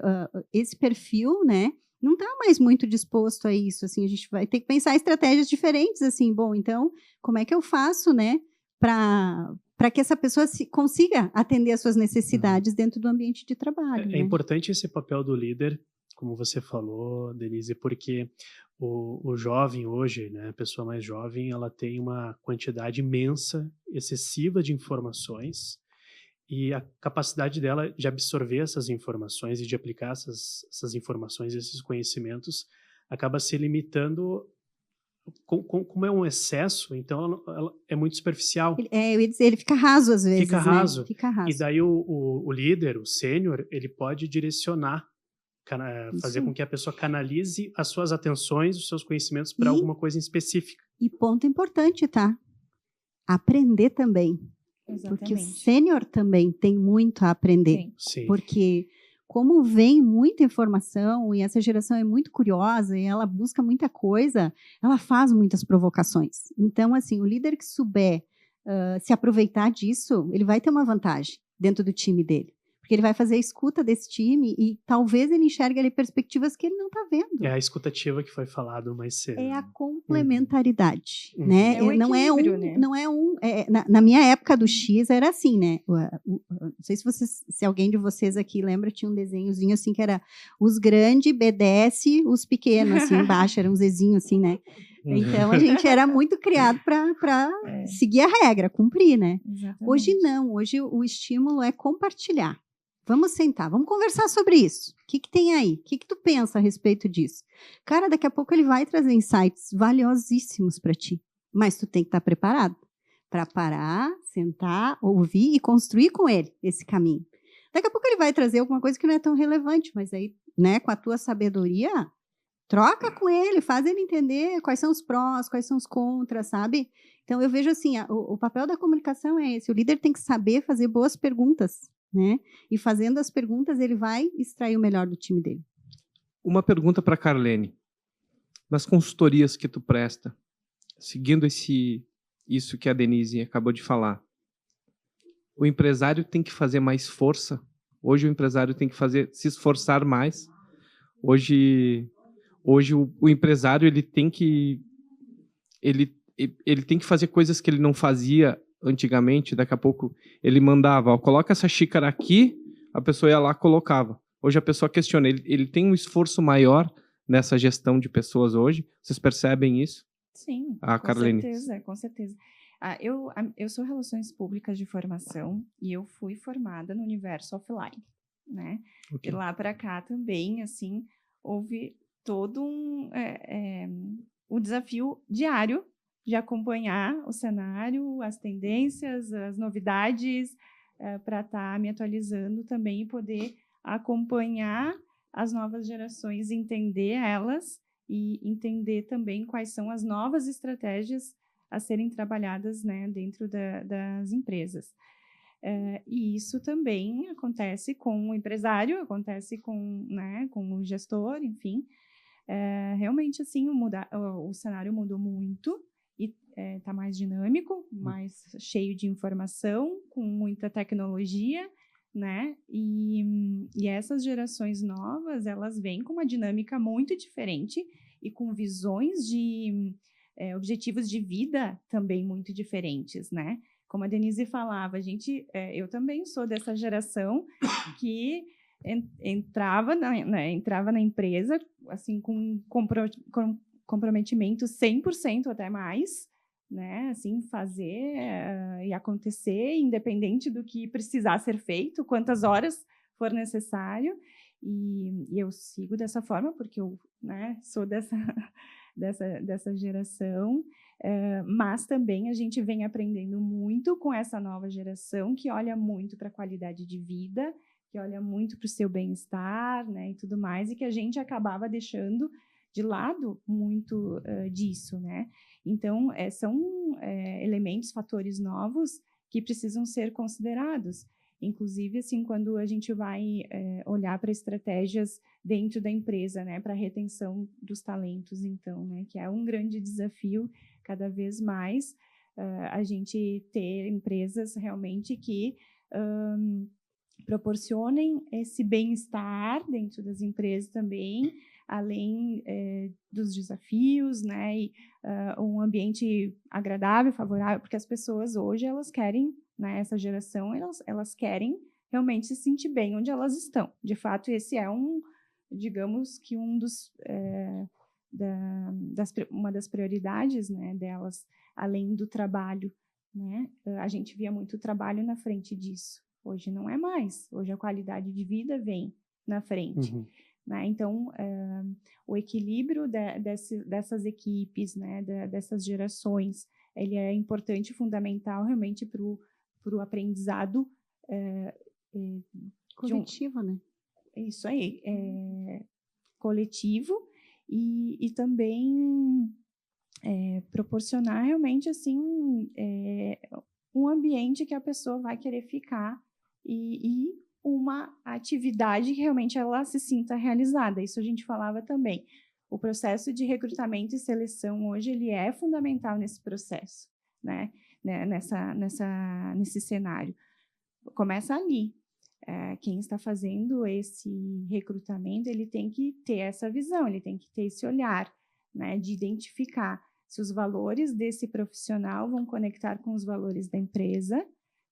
esse perfil, né, não está mais muito disposto a isso, assim, a gente vai ter que pensar estratégias diferentes, assim, bom, então, como é que eu faço, né, para que essa pessoa consiga atender as suas necessidades dentro do ambiente de trabalho. É importante esse papel do líder, como você falou, Denise, porque o jovem hoje, né, a pessoa mais jovem, ela tem uma quantidade imensa, excessiva de informações, e a capacidade dela de absorver essas informações e de aplicar essas informações, esses conhecimentos, acaba se limitando. Como é um excesso, então ela é muito superficial. Eu ia dizer, ele fica raso às vezes. Fica raso. Né? Fica raso. E daí o líder, o sênior, ele pode direcionar, fazer com que a pessoa canalize as suas atenções, os seus conhecimentos para alguma coisa em específica. E ponto importante, tá? Aprender também. Exatamente. Porque o sênior também tem muito a aprender. Sim. Porque como vem muita informação e essa geração é muito curiosa e ela busca muita coisa, ela faz muitas provocações. Então, assim, o líder que souber se aproveitar disso, ele vai ter uma vantagem dentro do time dele. Porque ele vai fazer a escuta desse time e talvez ele enxergue ali perspectivas que ele não está vendo. É a escutativa que foi falado mais cedo. É a complementaridade, Uhum. né? É o equilíbrio, né? Não é um. Na minha época do X era assim, né? Não sei se alguém de vocês aqui lembra, tinha um desenhozinho assim que era os grandes, BDS, os pequenos, assim, embaixo, era um Zzinho assim, né? Então a gente era muito criado para seguir a regra, cumprir, né? Exatamente. Hoje não, hoje o estímulo é compartilhar. Vamos sentar, vamos conversar sobre isso. O que tem aí? O que tu pensa a respeito disso? Cara, daqui a pouco ele vai trazer insights valiosíssimos para ti, mas tu tem que estar preparado para parar, sentar, ouvir e construir com ele esse caminho. Daqui a pouco ele vai trazer alguma coisa que não é tão relevante, mas aí, né, com a tua sabedoria, troca com ele, faz ele entender quais são os prós, quais são os contras, sabe? Então, eu vejo assim, o papel da comunicação é esse, o líder tem que saber fazer boas perguntas, né? E fazendo as perguntas, ele vai extrair o melhor do time dele. Uma pergunta para a Carlene. Nas consultorias que tu presta, seguindo isso que a Denise acabou de falar, o empresário tem que fazer mais força? Hoje o empresário tem que se esforçar mais? Hoje o empresário ele tem que fazer coisas que ele não fazia antigamente. Daqui a pouco ele mandava, coloca essa xícara aqui, a pessoa ia lá, colocava. Hoje a pessoa questiona, ele tem um esforço maior nessa gestão de pessoas hoje? Vocês percebem isso? Sim, Carlene. Com certeza. Eu sou Relações Públicas de formação e eu fui formada no universo offline, né? Okay. De lá para cá também, assim, houve todo um desafio diário de acompanhar o cenário, as tendências, as novidades, para estar me atualizando também e poder acompanhar as novas gerações, entender elas e entender também quais são as novas estratégias a serem trabalhadas, né, dentro das empresas. E isso também acontece com o empresário, acontece com o gestor, enfim. Realmente, assim, o cenário mudou muito e está mais dinâmico, mais cheio de informação, com muita tecnologia, né? E essas gerações novas, elas vêm com uma dinâmica muito diferente e com visões de objetivos de vida também muito diferentes, né? Como a Denise falava, eu também sou dessa geração que entrava na empresa assim com comprometimento 100% até mais, né? Assim, fazer e acontecer, independente do que precisar ser feito, quantas horas for necessário. E eu sigo dessa forma, porque eu, né, sou dessa geração, mas também a gente vem aprendendo muito com essa nova geração, que olha muito para a qualidade de vida, que olha muito para o seu bem-estar, né, e tudo mais, e que a gente acabava deixando de lado muito disso, né? Então, são elementos, fatores novos que precisam ser considerados. Inclusive, assim, quando a gente vai olhar para estratégias dentro da empresa, né, para a retenção dos talentos, então, né, que é um grande desafio, cada vez mais, a gente ter empresas realmente que proporcionem esse bem-estar dentro das empresas também, além dos desafios, né, e um ambiente agradável, favorável, porque as pessoas hoje, elas querem, né, essa geração, elas querem realmente se sentir bem onde elas estão. De fato, esse é digamos que uma das prioridades, né, delas, além do trabalho, né? A gente via muito trabalho na frente disso. Hoje não é mais. Hoje a qualidade de vida vem na frente. Uhum. Né? Então, o equilíbrio dessas equipes, né, dessas gerações, ele é importante e fundamental realmente para o aprendizado coletivo, né? Isso aí, coletivo e também proporcionar realmente assim um ambiente que a pessoa vai querer ficar e uma atividade que realmente ela se sinta realizada. Isso a gente falava também. O processo de recrutamento e seleção hoje ele é fundamental nesse processo, né? Nesse cenário. Começa ali. Quem está fazendo esse recrutamento, ele tem que ter essa visão, ele tem que ter esse olhar, né, de identificar se os valores desse profissional vão conectar com os valores da empresa,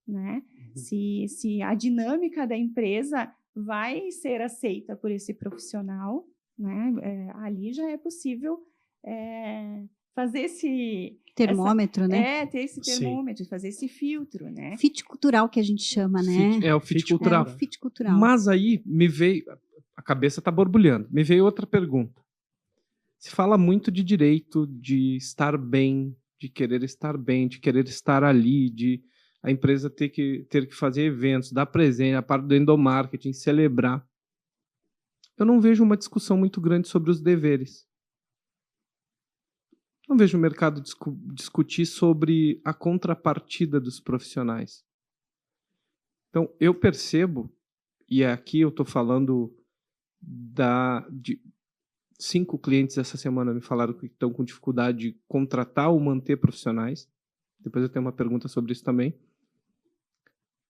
né? Uhum. Se a dinâmica da empresa vai ser aceita por esse profissional, né? Ali já é possível fazer esse termômetro, né? Ter esse termômetro, fazer esse filtro, né? Fit cultural que a gente chama, né? O fit cultural. O fit cultural. Mas aí me veio, a cabeça está borbulhando, me veio outra pergunta. Se fala muito de direito, de estar bem, de querer estar ali, de a empresa ter que fazer eventos, dar presente, a parte do endomarketing, celebrar. Eu não vejo uma discussão muito grande sobre os deveres. Não vejo o mercado discutir sobre a contrapartida dos profissionais. Então, eu percebo, e aqui eu estou falando de 5 clientes essa semana me falaram que estão com dificuldade de contratar ou manter profissionais. Depois eu tenho uma pergunta sobre isso também.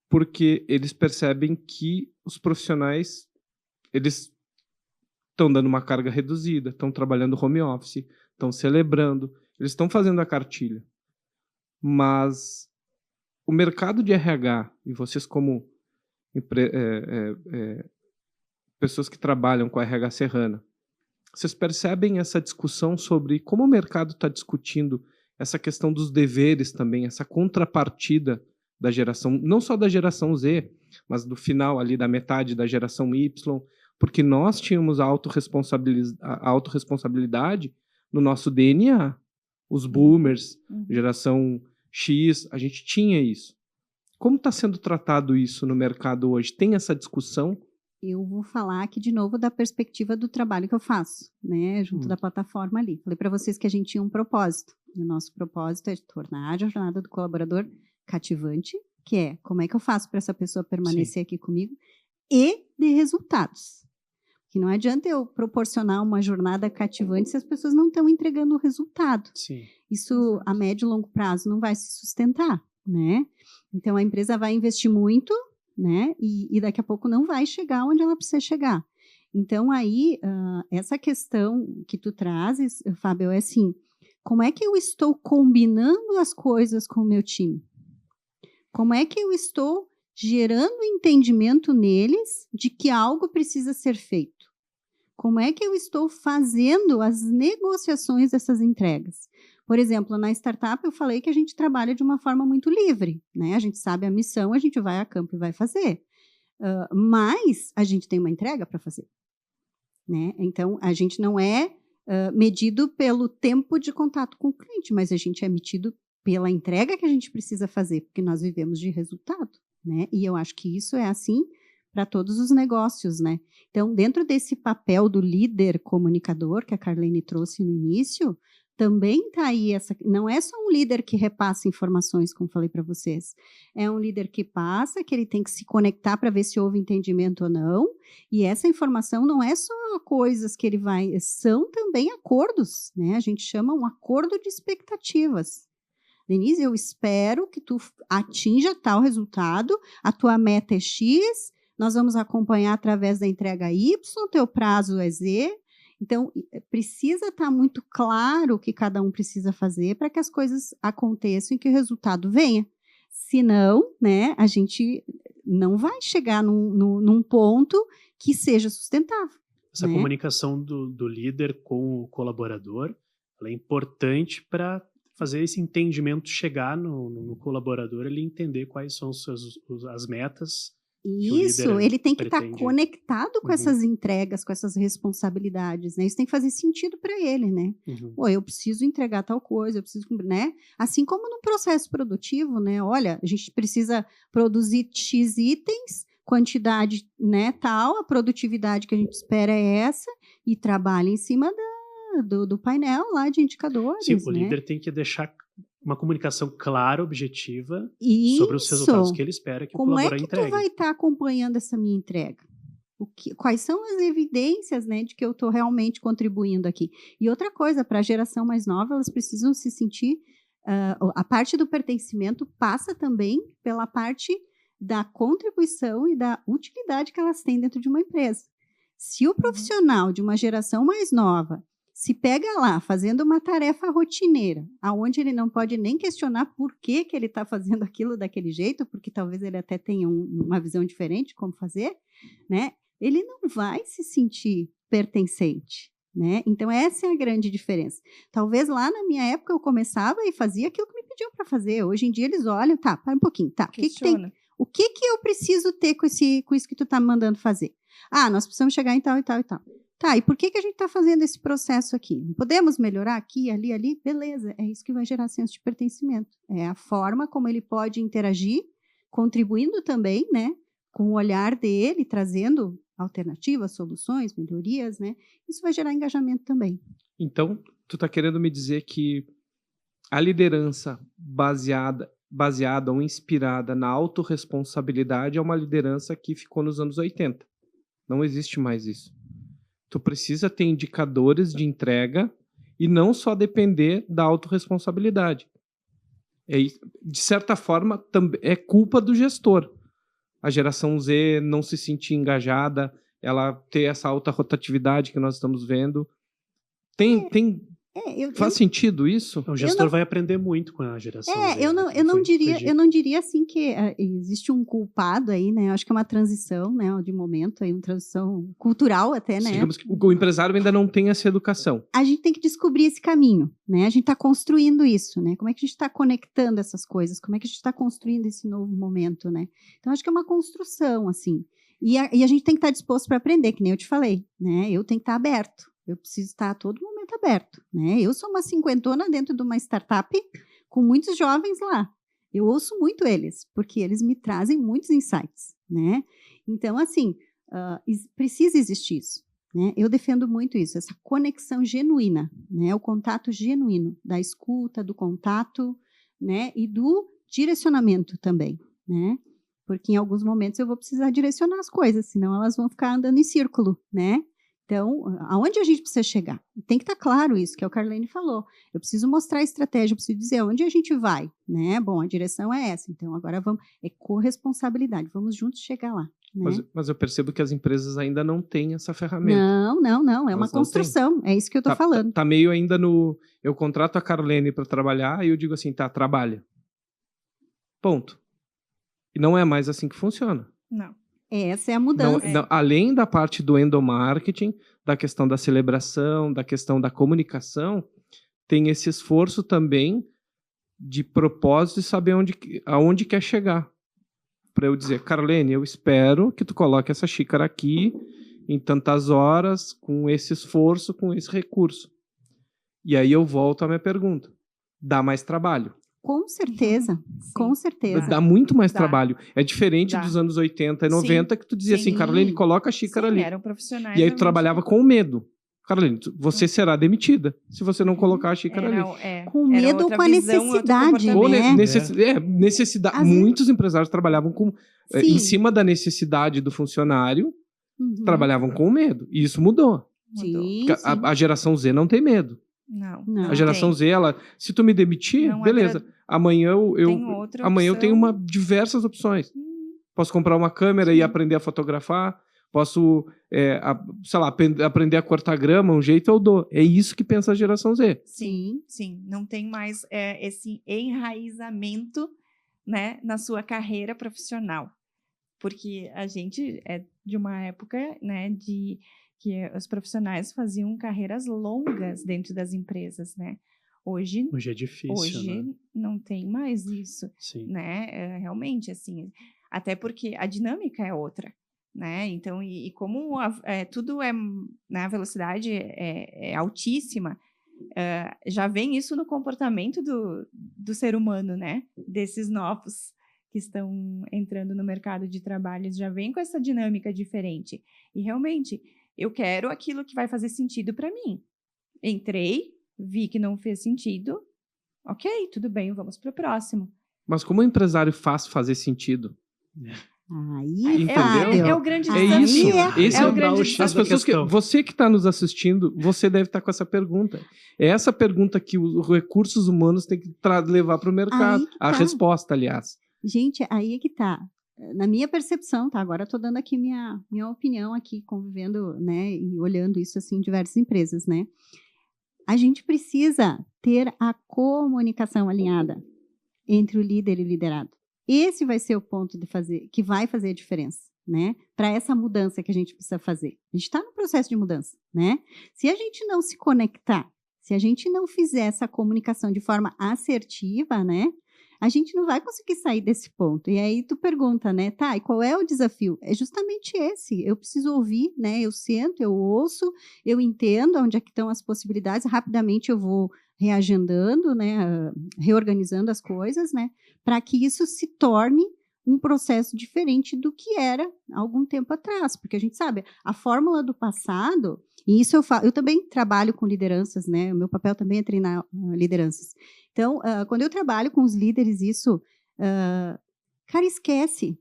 Porque eles percebem que os profissionais eles estão dando uma carga reduzida, estão trabalhando home office, estão celebrando, eles estão fazendo a cartilha. Mas o mercado de RH, e vocês como pessoas que trabalham com a RH Serrana, vocês percebem essa discussão sobre como o mercado está discutindo essa questão dos deveres também, essa contrapartida da geração, não só da geração Z, mas do final ali da metade da geração Y, porque nós tínhamos a autorresponsabilidade no nosso DNA. Os boomers, geração X, a gente tinha isso. Como está sendo tratado isso no mercado hoje? Tem essa discussão? Eu vou falar aqui de novo da perspectiva do trabalho que eu faço, né, junto da plataforma ali. Falei para vocês que a gente tinha um propósito. E o nosso propósito é tornar a jornada do colaborador cativante, que é como é que eu faço para essa pessoa permanecer aqui comigo, e de resultados. Que não adianta eu proporcionar uma jornada cativante se as pessoas não estão entregando o resultado. Sim. Isso, a médio e longo prazo, não vai se sustentar, né? Então, a empresa vai investir muito, né? E daqui a pouco não vai chegar onde ela precisa chegar. Então, aí, essa questão que tu trazes, Fábio, é assim, como é que eu estou combinando as coisas com o meu time? Como é que eu estou gerando entendimento neles de que algo precisa ser feito? Como é que eu estou fazendo as negociações dessas entregas? Por exemplo, na startup eu falei que a gente trabalha de uma forma muito livre, né? A gente sabe a missão, a gente vai a campo e vai fazer. Mas a gente tem uma entrega para fazer, né? Então, a gente não é medido pelo tempo de contato com o cliente, mas a gente é medido pela entrega que a gente precisa fazer, porque nós vivemos de resultado, né? E eu acho que isso é assim para todos os negócios, né? Então, dentro desse papel do líder comunicador que a Carlene trouxe no início, também está aí não é só um líder que repassa informações, como falei para vocês, é um líder que passa, que ele tem que se conectar para ver se houve entendimento ou não, e essa informação não é só coisas que ele vai, são também acordos, né? A gente chama um acordo de expectativas. Denise, eu espero que tu atinja tal resultado, a tua meta é X, nós vamos acompanhar através da entrega Y, teu prazo é Z. Então, precisa estar muito claro o que cada um precisa fazer para que as coisas aconteçam e que o resultado venha. Senão, né, a gente não vai chegar num ponto que seja sustentável. Essa né? comunicação do líder com o colaborador, ela é importante para fazer esse entendimento chegar no colaborador, ele entender quais são as metas. Isso, ele tem que estar pretende. conectado com essas entregas, com essas responsabilidades, né? Isso tem que fazer sentido para ele, né? Pô, eu preciso entregar tal coisa, eu preciso, né? Assim como no processo produtivo, né? Olha, a gente precisa produzir X itens, quantidade, né, tal, a produtividade que a gente espera é essa, e trabalha em cima do painel lá de indicadores. Sim, o né? líder tem que deixar uma comunicação clara, objetiva, Isso. sobre os resultados que ele espera que o colaborador entregue. Como é que tu vai estar acompanhando essa minha entrega? Quais são as evidências, né, de que eu estou realmente contribuindo aqui? E outra coisa, para a geração mais nova, elas precisam se sentir... a parte do pertencimento passa também pela parte da contribuição e da utilidade que elas têm dentro de uma empresa. Se o profissional de uma geração mais nova se pega lá fazendo uma tarefa rotineira, aonde ele não pode nem questionar por que ele está fazendo aquilo daquele jeito, porque talvez ele até tenha uma visão diferente de como fazer, né? Ele não vai se sentir pertencente, né? Então, essa é a grande diferença. Talvez lá na minha época eu começava e fazia aquilo que me pediam para fazer. Hoje em dia eles olham, tá, para um pouquinho, tá, o que eu preciso ter com isso que tu está me mandando fazer? Ah, nós precisamos chegar em tal e tal e tal. Tá, e por que a gente está fazendo esse processo aqui? Podemos melhorar aqui, ali? Beleza, é isso que vai gerar senso de pertencimento. É a forma como ele pode interagir, contribuindo também, né, com o olhar dele, trazendo alternativas, soluções, melhorias, né? Isso vai gerar engajamento também. Então, tu está querendo me dizer que a liderança baseada ou inspirada na autorresponsabilidade é uma liderança que ficou nos anos 80. Não existe mais isso. Tu precisa ter indicadores de entrega e não só depender da autorresponsabilidade. De certa forma, é culpa do gestor. A geração Z não se sentir engajada, ela ter essa alta rotatividade que nós estamos vendo. Faz sentido isso? O gestor vai aprender muito com a geração Z. Eu não diria assim que existe um culpado aí, né? Eu acho que é uma transição, né, de momento, aí, uma transição cultural até, né? Digamos que o empresário ainda não tem essa educação. A gente tem que descobrir esse caminho, né? A gente está construindo isso, né? Como é que a gente está conectando essas coisas? Como é que a gente está construindo esse novo momento, né? Então, acho que é uma construção, assim. E a gente tem que estar disposto para aprender, que nem eu te falei, né? Eu tenho que estar aberto. Eu preciso estar a todo momento aberto, né? Eu sou uma cinquentona dentro de uma startup com muitos jovens lá. Eu ouço muito eles, porque eles me trazem muitos insights, né? Então, assim, precisa existir isso, né? Eu defendo muito isso, essa conexão genuína, né? O contato genuíno, da escuta, do contato, né? E do direcionamento também, né? Porque em alguns momentos eu vou precisar direcionar as coisas, senão elas vão ficar andando em círculo, né? Então, aonde a gente precisa chegar? Tem que estar claro isso, que é o que a Carlene falou. Eu preciso mostrar a estratégia, eu preciso dizer onde a gente vai, né? Bom, a direção é essa, então agora vamos... É corresponsabilidade, vamos juntos chegar lá. Né? Mas eu percebo que as empresas ainda não têm essa ferramenta. Não, é uma construção, é isso que eu estou falando. Tá meio ainda no... Eu contrato a Carlene para trabalhar e eu digo assim, tá, trabalha. Ponto. E não é mais assim que funciona. Não. Essa é a mudança. Não, além da parte do endomarketing, da questão da celebração, da questão da comunicação, tem esse esforço também de propósito de saber aonde quer chegar. para eu dizer, Carlene, eu espero que tu coloque essa xícara aqui em tantas horas, com esse esforço, com esse recurso. E aí eu volto à minha pergunta. Dá mais trabalho? Com certeza, Sim. com certeza. Dá muito mais Dá. trabalho. É diferente Dá. dos anos 80 e 90, que tu dizia assim, Sim. Carlene, coloca a xícara Sim, ali. eram profissionais. E aí tu realmente. trabalhava com medo. Carlene, você será demitida se você não colocar a xícara ali. Com era medo ou outra com a visão, outro necessidade, Ou né? necessidade. Às vezes- Muitos empresários trabalhavam em Sim. cima da necessidade do funcionário, Uhum. trabalhavam com medo. E isso mudou. Mudou. Sim, Porque sim. a geração Z não tem medo. Não. A geração tem. Z, ela, se tu me demitir, Não beleza. Amanhã Tem outra amanhã eu tenho opção. diversas opções. Posso comprar uma câmera e aprender a fotografar. Posso, sei lá, aprender a cortar grama, um jeito eu dou. É isso que pensa a geração Z. Sim. Não tem mais esse enraizamento, né, na sua carreira profissional. Porque a gente é de uma época, né, de que os profissionais faziam carreiras longas dentro das empresas, né? Hoje é difícil, né? não tem mais isso, Sim. né? Realmente, assim, até porque a dinâmica é outra, né? Então, e como tudo né, a velocidade é altíssima, já vem isso no comportamento do ser humano, né? Desses novos que estão entrando no mercado de trabalho, já vem com essa dinâmica diferente. E realmente, eu quero aquilo que vai fazer sentido para mim. Entrei, vi que não fez sentido, ok, tudo bem, vamos para o próximo. Mas como o empresário faz fazer sentido? Aí, Entendeu? Fábio. É o grande É desafio. isso. Esse é é o grande o desafio. As pessoas questão. você que está nos assistindo, você deve estar com essa pergunta. É essa pergunta que os recursos humanos têm que levar para o mercado. Aí que A tá. resposta, aliás. Gente, aí é que tá. Na minha percepção, tá? Agora eu tô dando aqui minha opinião aqui, convivendo, né, e olhando isso assim em diversas empresas, né? A gente precisa ter a comunicação alinhada entre o líder e o liderado. Esse vai ser o ponto que vai fazer a diferença, né? Para essa mudança que a gente precisa fazer. A gente está no processo de mudança, né? Se a gente não se conectar, se a gente não fizer essa comunicação de forma assertiva, né? A gente não vai conseguir sair desse ponto. E aí tu pergunta, né? Tá, e qual é o desafio? É justamente esse. Eu preciso ouvir, né? Eu sento, eu ouço, eu entendo onde é que estão as possibilidades. Rapidamente eu vou reagendando, né? Reorganizando as coisas, né? Para que isso se torne um processo diferente do que era há algum tempo atrás. Porque a gente sabe, a fórmula do passado, e isso eu também trabalho com lideranças, né? O meu papel também é treinar lideranças. Então, quando eu trabalho com os líderes, cara, esquece.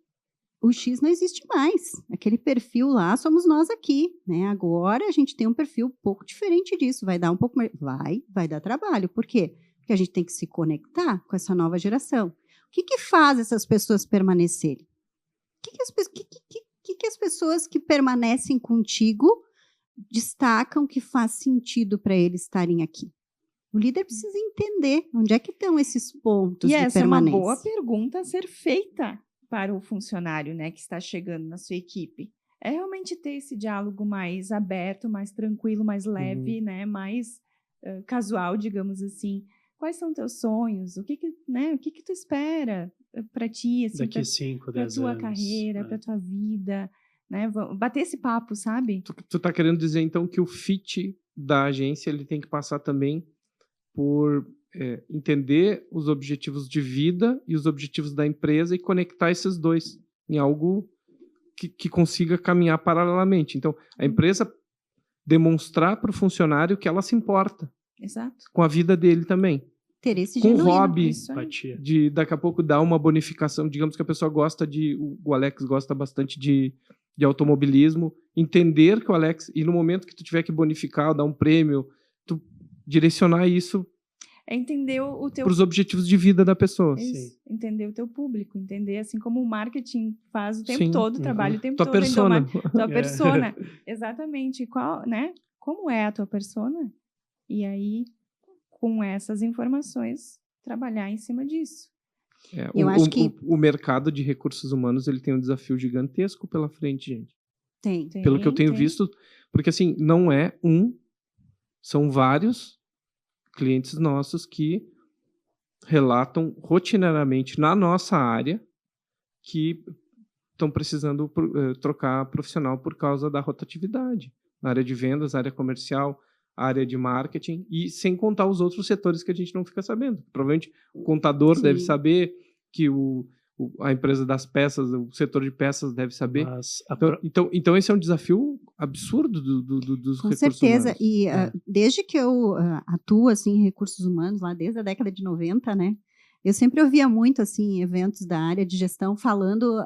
O X não existe mais. Aquele perfil lá somos nós aqui, né? Agora a gente tem um perfil um pouco diferente disso. Vai dar um pouco mais. Vai dar trabalho. Por quê? Porque a gente tem que se conectar com essa nova geração. O que faz essas pessoas permanecerem? O que as pessoas que permanecem contigo destacam que faz sentido para eles estarem aqui? O líder precisa entender onde é que estão esses pontos de permanência. E essa é uma boa pergunta a ser feita para o funcionário, né, que está chegando na sua equipe. É realmente ter esse diálogo mais aberto, mais tranquilo, mais leve, né, mais casual, digamos assim. Quais são teus sonhos? O que tu espera para ti, assim, daqui 5, 10 anos. Para tua carreira, para tua vida, né? Bater esse papo, sabe? Tu tá querendo dizer então que o fit da agência ele tem que passar também por entender os objetivos de vida e os objetivos da empresa e conectar esses dois em algo que consiga caminhar paralelamente. Então, a empresa demonstrar para o funcionário que ela se importa. Exato. Com a vida dele também. Ter esse com genuíno. hobby, Empatia. de daqui a pouco dar uma bonificação. Digamos que a pessoa gosta o Alex gosta bastante de automobilismo. Entender que o Alex, e no momento que tu tiver que bonificar ou dar um prêmio, tu direcionar isso é entender o teu... para os objetivos de vida da pessoa. Isso, entender o teu público, entender assim como o marketing faz o tempo Sim. todo, trabalha o tempo tua todo. Persona. Tua persona. Exatamente. Qual, né? Como é a tua persona? E aí, com essas informações, trabalhar em cima disso. Eu acho que o mercado de recursos humanos ele tem um desafio gigantesco pela frente, gente. Tem. Pelo que eu tenho visto, porque assim, não é são vários clientes nossos que relatam rotineiramente na nossa área que estão precisando trocar profissional por causa da rotatividade. Na área de vendas, área comercial, área de marketing, e sem contar os outros setores que a gente não fica sabendo. Provavelmente o contador deve saber, que a empresa das peças, o setor de peças deve saber. Então esse é um desafio absurdo dos recursos humanos. Com certeza. E desde que eu atuo assim, em recursos humanos, lá desde a década de 90, né? Eu sempre ouvia muito assim, eventos da área de gestão falando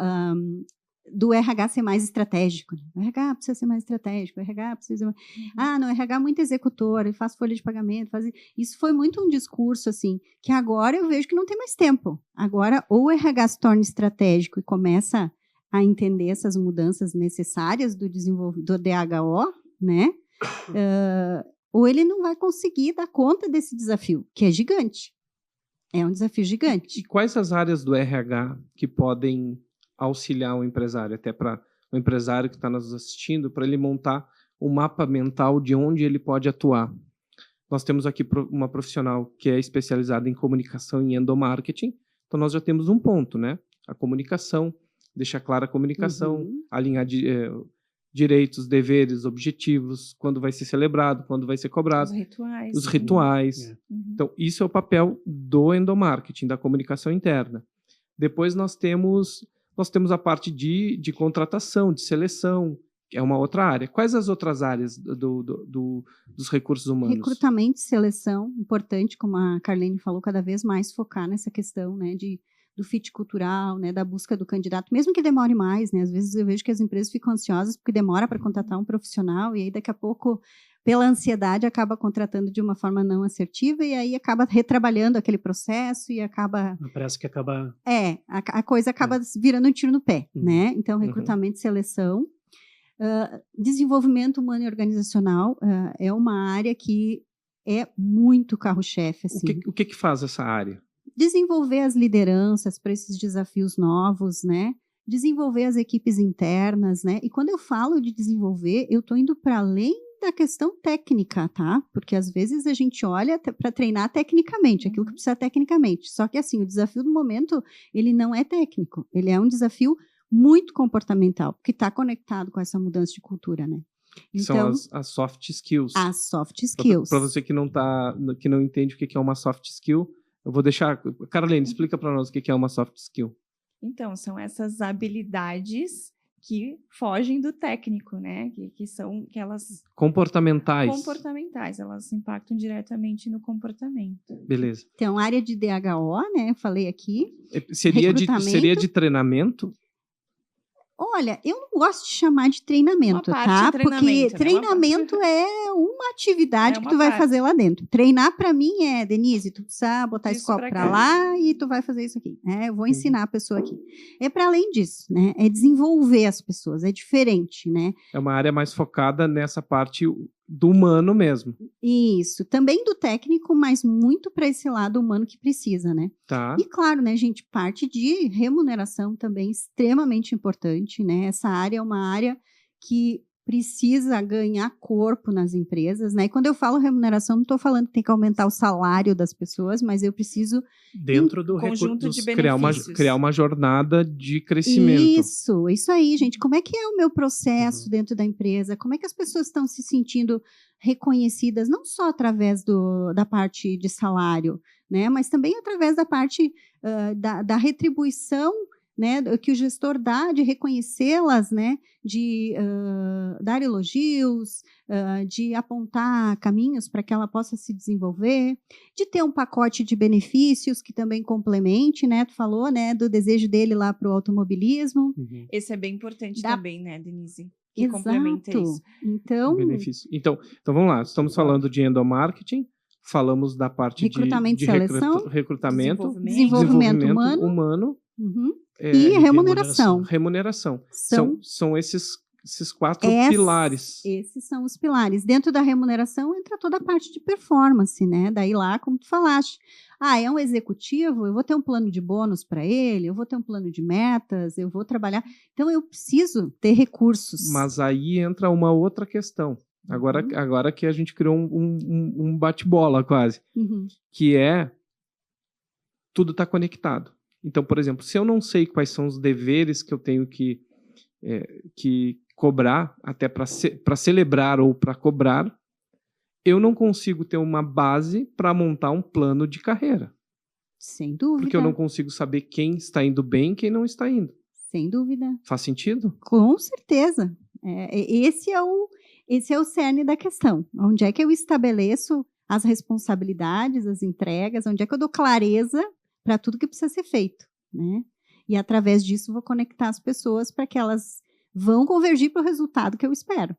do RH ser mais estratégico. O RH precisa ser mais estratégico, o RH precisa... não, o RH é muito executor, ele faz folha de pagamento, Isso foi muito um discurso, assim, que agora eu vejo que não tem mais tempo. Agora, ou o RH se torna estratégico e começa a entender essas mudanças necessárias do DHO, né? Ou ele não vai conseguir dar conta desse desafio, que é gigante. É um desafio gigante. E quais as áreas do RH que podem auxiliar o empresário, até para o empresário que está nos assistindo, para ele montar um mapa mental de onde ele pode atuar? Nós temos aqui uma profissional que é especializada em comunicação e endomarketing, então nós já temos um ponto, né? A comunicação, deixar clara a comunicação, alinhar direitos, deveres, objetivos, quando vai ser celebrado, quando vai ser cobrado. Os rituais. Então, isso é o papel do endomarketing, da comunicação interna. Depois nós temos a parte de contratação, de seleção, que é uma outra área. Quais as outras áreas dos recursos humanos? Recrutamento e seleção, importante, como a Carlene falou, cada vez mais focar nessa questão, né, do fit cultural, né, da busca do candidato, mesmo que demore mais, né, às vezes eu vejo que as empresas ficam ansiosas porque demora para contratar um profissional e aí daqui a pouco, pela ansiedade, acaba contratando de uma forma não assertiva e aí acaba retrabalhando aquele processo e acaba... Parece que acaba... a coisa acaba virando um tiro no pé, né? Então, recrutamento e seleção. Desenvolvimento humano e organizacional é uma área que é muito carro-chefe. Assim. O que faz essa área? Desenvolver as lideranças para esses desafios novos, né? Desenvolver as equipes internas, né? E quando eu falo de desenvolver, eu estou indo para além da questão técnica, tá? Porque às vezes a gente olha para treinar tecnicamente, aquilo que precisa tecnicamente. Só que assim, o desafio do momento, ele não é técnico, ele é um desafio muito comportamental, que está conectado com essa mudança de cultura, né? Então, são as soft skills. As soft skills. Para você que não entende o que é uma soft skill, eu vou deixar... Carolina, explica para nós o que é uma soft skill. Então, são essas habilidades que fogem do técnico, né? Que são elas... Comportamentais. Comportamentais, elas impactam diretamente no comportamento. Beleza. Então, área de DHO, né? Eu falei aqui. Seria de treinamento? Olha, eu não gosto de chamar de treinamento, tá? Porque treinamento é uma atividade que tu vai fazer lá dentro. Treinar para mim é, Denise, tu precisa botar esse copo para lá e tu vai fazer isso aqui. Eu vou ensinar a pessoa aqui. É para além disso, né? É desenvolver as pessoas, é diferente, né? É uma área mais focada nessa parte do humano mesmo. Isso, também do técnico, mas muito para esse lado humano que precisa, né? Tá. E claro, né, gente, parte de remuneração também extremamente importante, né? Essa área é uma área que precisa ganhar corpo nas empresas, né? E quando eu falo remuneração, não estou falando que tem que aumentar o salário das pessoas, mas eu preciso... Dentro do conjunto de benefícios. Criar uma jornada de crescimento. Isso aí, gente. Como é que é o meu processo dentro da empresa? Como é que as pessoas estão se sentindo reconhecidas, não só através da parte de salário, né? Mas também através da parte da retribuição, né, que o gestor dá, de reconhecê-las, né, de dar elogios, de apontar caminhos para que ela possa se desenvolver, de ter um pacote de benefícios que também complemente, né, tu falou, né, do desejo dele lá para o automobilismo. Esse é bem importante também, né, Denise? Que Exato. Complementa isso. Então, benefício. Então, vamos lá, estamos falando de endomarketing, falamos da parte recrutamento de seleção, recrutamento, desenvolvimento humano. E a remuneração. Remuneração. São esses quatro pilares. Esses são os pilares. Dentro da remuneração entra toda a parte de performance, né? Daí lá, como tu falaste, é um executivo, eu vou ter um plano de bônus para ele, eu vou ter um plano de metas, eu vou trabalhar. Então, eu preciso ter recursos. Mas aí entra uma outra questão. Agora que a gente criou um bate-bola quase, que é tudo está conectado. Então, por exemplo, se eu não sei quais são os deveres que eu tenho que que cobrar, até para celebrar ou para cobrar, eu não consigo ter uma base para montar um plano de carreira. Sem dúvida. Porque eu não consigo saber quem está indo bem e quem não está indo. Sem dúvida. Faz sentido? Com certeza. Esse é o cerne da questão. Onde é que eu estabeleço as responsabilidades, as entregas, onde é que eu dou clareza para tudo que precisa ser feito, né? E através disso vou conectar as pessoas para que elas vão convergir para o resultado que eu espero,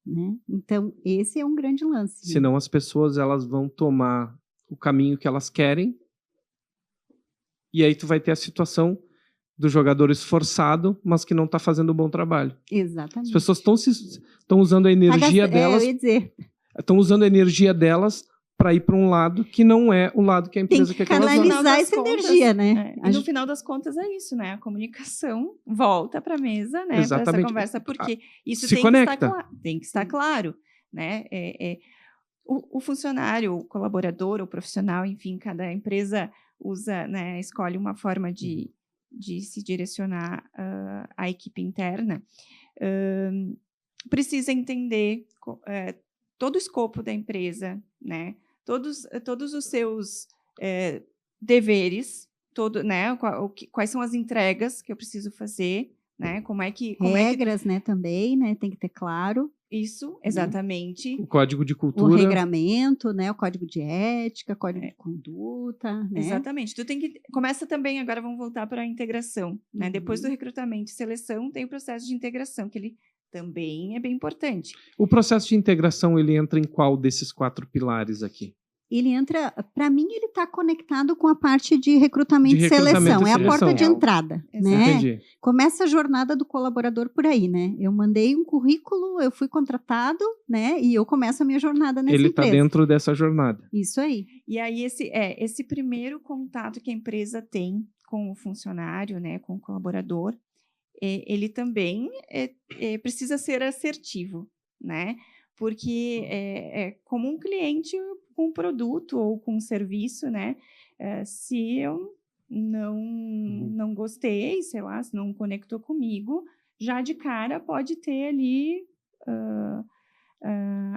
né? Então, esse é um grande lance. Né? Senão as pessoas elas vão tomar o caminho que elas querem e aí tu vai ter a situação do jogador esforçado, mas que não está fazendo um bom trabalho. Exatamente. As pessoas estão usando a energia delas. Eu ia dizer. Estão usando a energia delas para ir para um lado que não é o lado que a empresa quer que elas vão. Tem que canalizar essa energia, né? E no final das contas é isso, né? A comunicação volta para a mesa, né? Para essa conversa, porque isso tem que estar claro, né? O funcionário, o colaborador, o profissional, enfim, cada empresa usa, né? Escolhe uma forma de se direcionar à equipe interna. Precisa entender todo o escopo da empresa, né? Todos os seus deveres, né? Quais são as entregas que eu preciso fazer, né? Regras, né? Também, né? Tem que ter claro. Isso, exatamente. O código de cultura. O regramento, né? O código de ética, código de conduta, né? Exatamente. Começa também, agora vamos voltar para a integração, né? Depois do recrutamento e seleção, tem o processo de integração, que ele também é bem importante. O processo de integração, ele entra em qual desses 4 pilares aqui? Ele entra, para mim, ele está conectado com a parte de recrutamento e seleção. É a porta de entrada, né? Entendi. Começa a jornada do colaborador por aí, né? Eu mandei um currículo, eu fui contratado, né? E eu começo a minha jornada nessa empresa. Ele está dentro dessa jornada. Isso aí. E aí, esse primeiro contato que a empresa tem com o funcionário, né? Com o colaborador, ele também precisa ser assertivo, né? Porque como um cliente com um produto ou com um serviço, né? Se eu não gostei, sei lá, se não conectou comigo, já de cara pode ter ali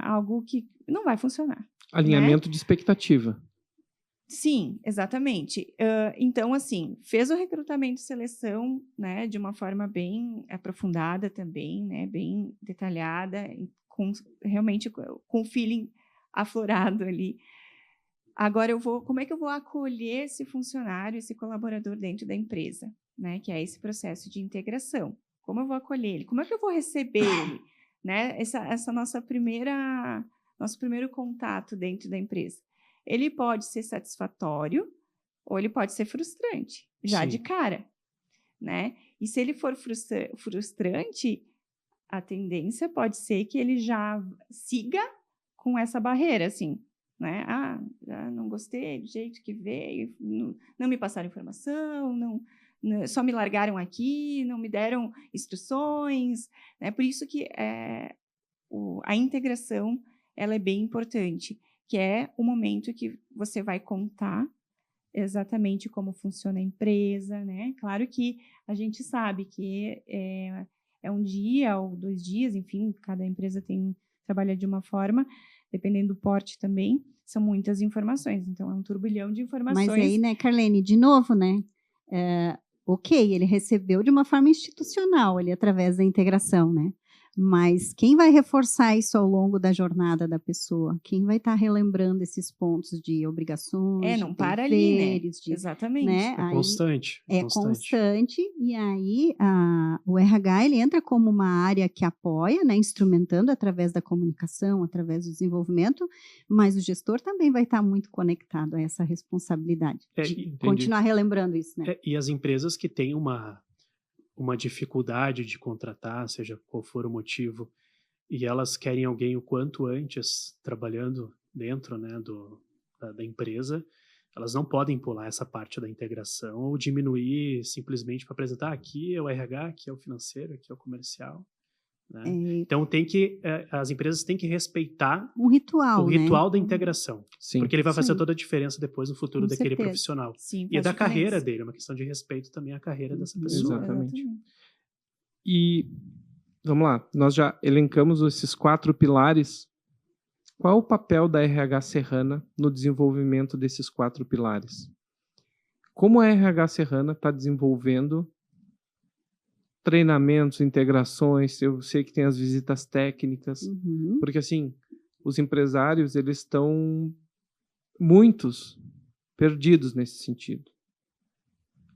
algo que não vai funcionar. Alinhamento, né? De expectativa. Sim, exatamente. Então, assim, fez o recrutamento e seleção, né, de uma forma bem aprofundada também, né, bem detalhada, realmente com o feeling aflorado ali. Agora, como é que eu vou acolher esse funcionário, esse colaborador dentro da empresa, né, que é esse processo de integração? Como eu vou acolher ele? Como é que eu vou receber ele? Né? Essa nosso primeiro contato dentro da empresa. Ele pode ser satisfatório ou ele pode ser frustrante, já de cara, né? E se ele for frustrante, a tendência pode ser que ele já siga com essa barreira, assim, né? Já não gostei do jeito que veio, não me passaram informação, só me largaram aqui, não me deram instruções, né? Por isso que a integração ela é bem importante, que é o momento que você vai contar exatamente como funciona a empresa, né? Claro que a gente sabe que é um dia ou 2 dias, enfim, cada empresa trabalha de uma forma, dependendo do porte também, são muitas informações, então é um turbilhão de informações. Mas aí, né, Carlene, de novo, né? Ok, ele recebeu de uma forma institucional, ali, através da integração, né? Mas quem vai reforçar isso ao longo da jornada da pessoa? Quem vai estar relembrando esses pontos de obrigações, não de para deveres, ali, né? Exatamente. Né? É constante. É constante, e aí o RH ele entra como uma área que apoia, né, instrumentando através da comunicação, através do desenvolvimento, mas o gestor também vai estar muito conectado a essa responsabilidade de continuar relembrando isso, né? E as empresas que têm uma dificuldade de contratar, seja qual for o motivo, e elas querem alguém o quanto antes trabalhando dentro, né, da empresa, elas não podem pular essa parte da integração ou diminuir simplesmente para apresentar aqui é o RH, aqui é o financeiro, aqui é o comercial. Né? Então as empresas têm que respeitar o ritual da integração. Sim. Porque ele vai fazer toda a diferença depois no futuro daquele certeza. Profissional. Sim, e da carreira dele, é uma questão de respeito também à carreira dessa pessoa. Exatamente. E, vamos lá, nós já elencamos esses 4 pilares. Qual é o papel da RH Serrana no desenvolvimento desses 4 pilares? Como a RH Serrana está desenvolvendo treinamentos, integrações? Eu sei que tem as visitas técnicas, porque assim, os empresários, eles estão muitos perdidos nesse sentido.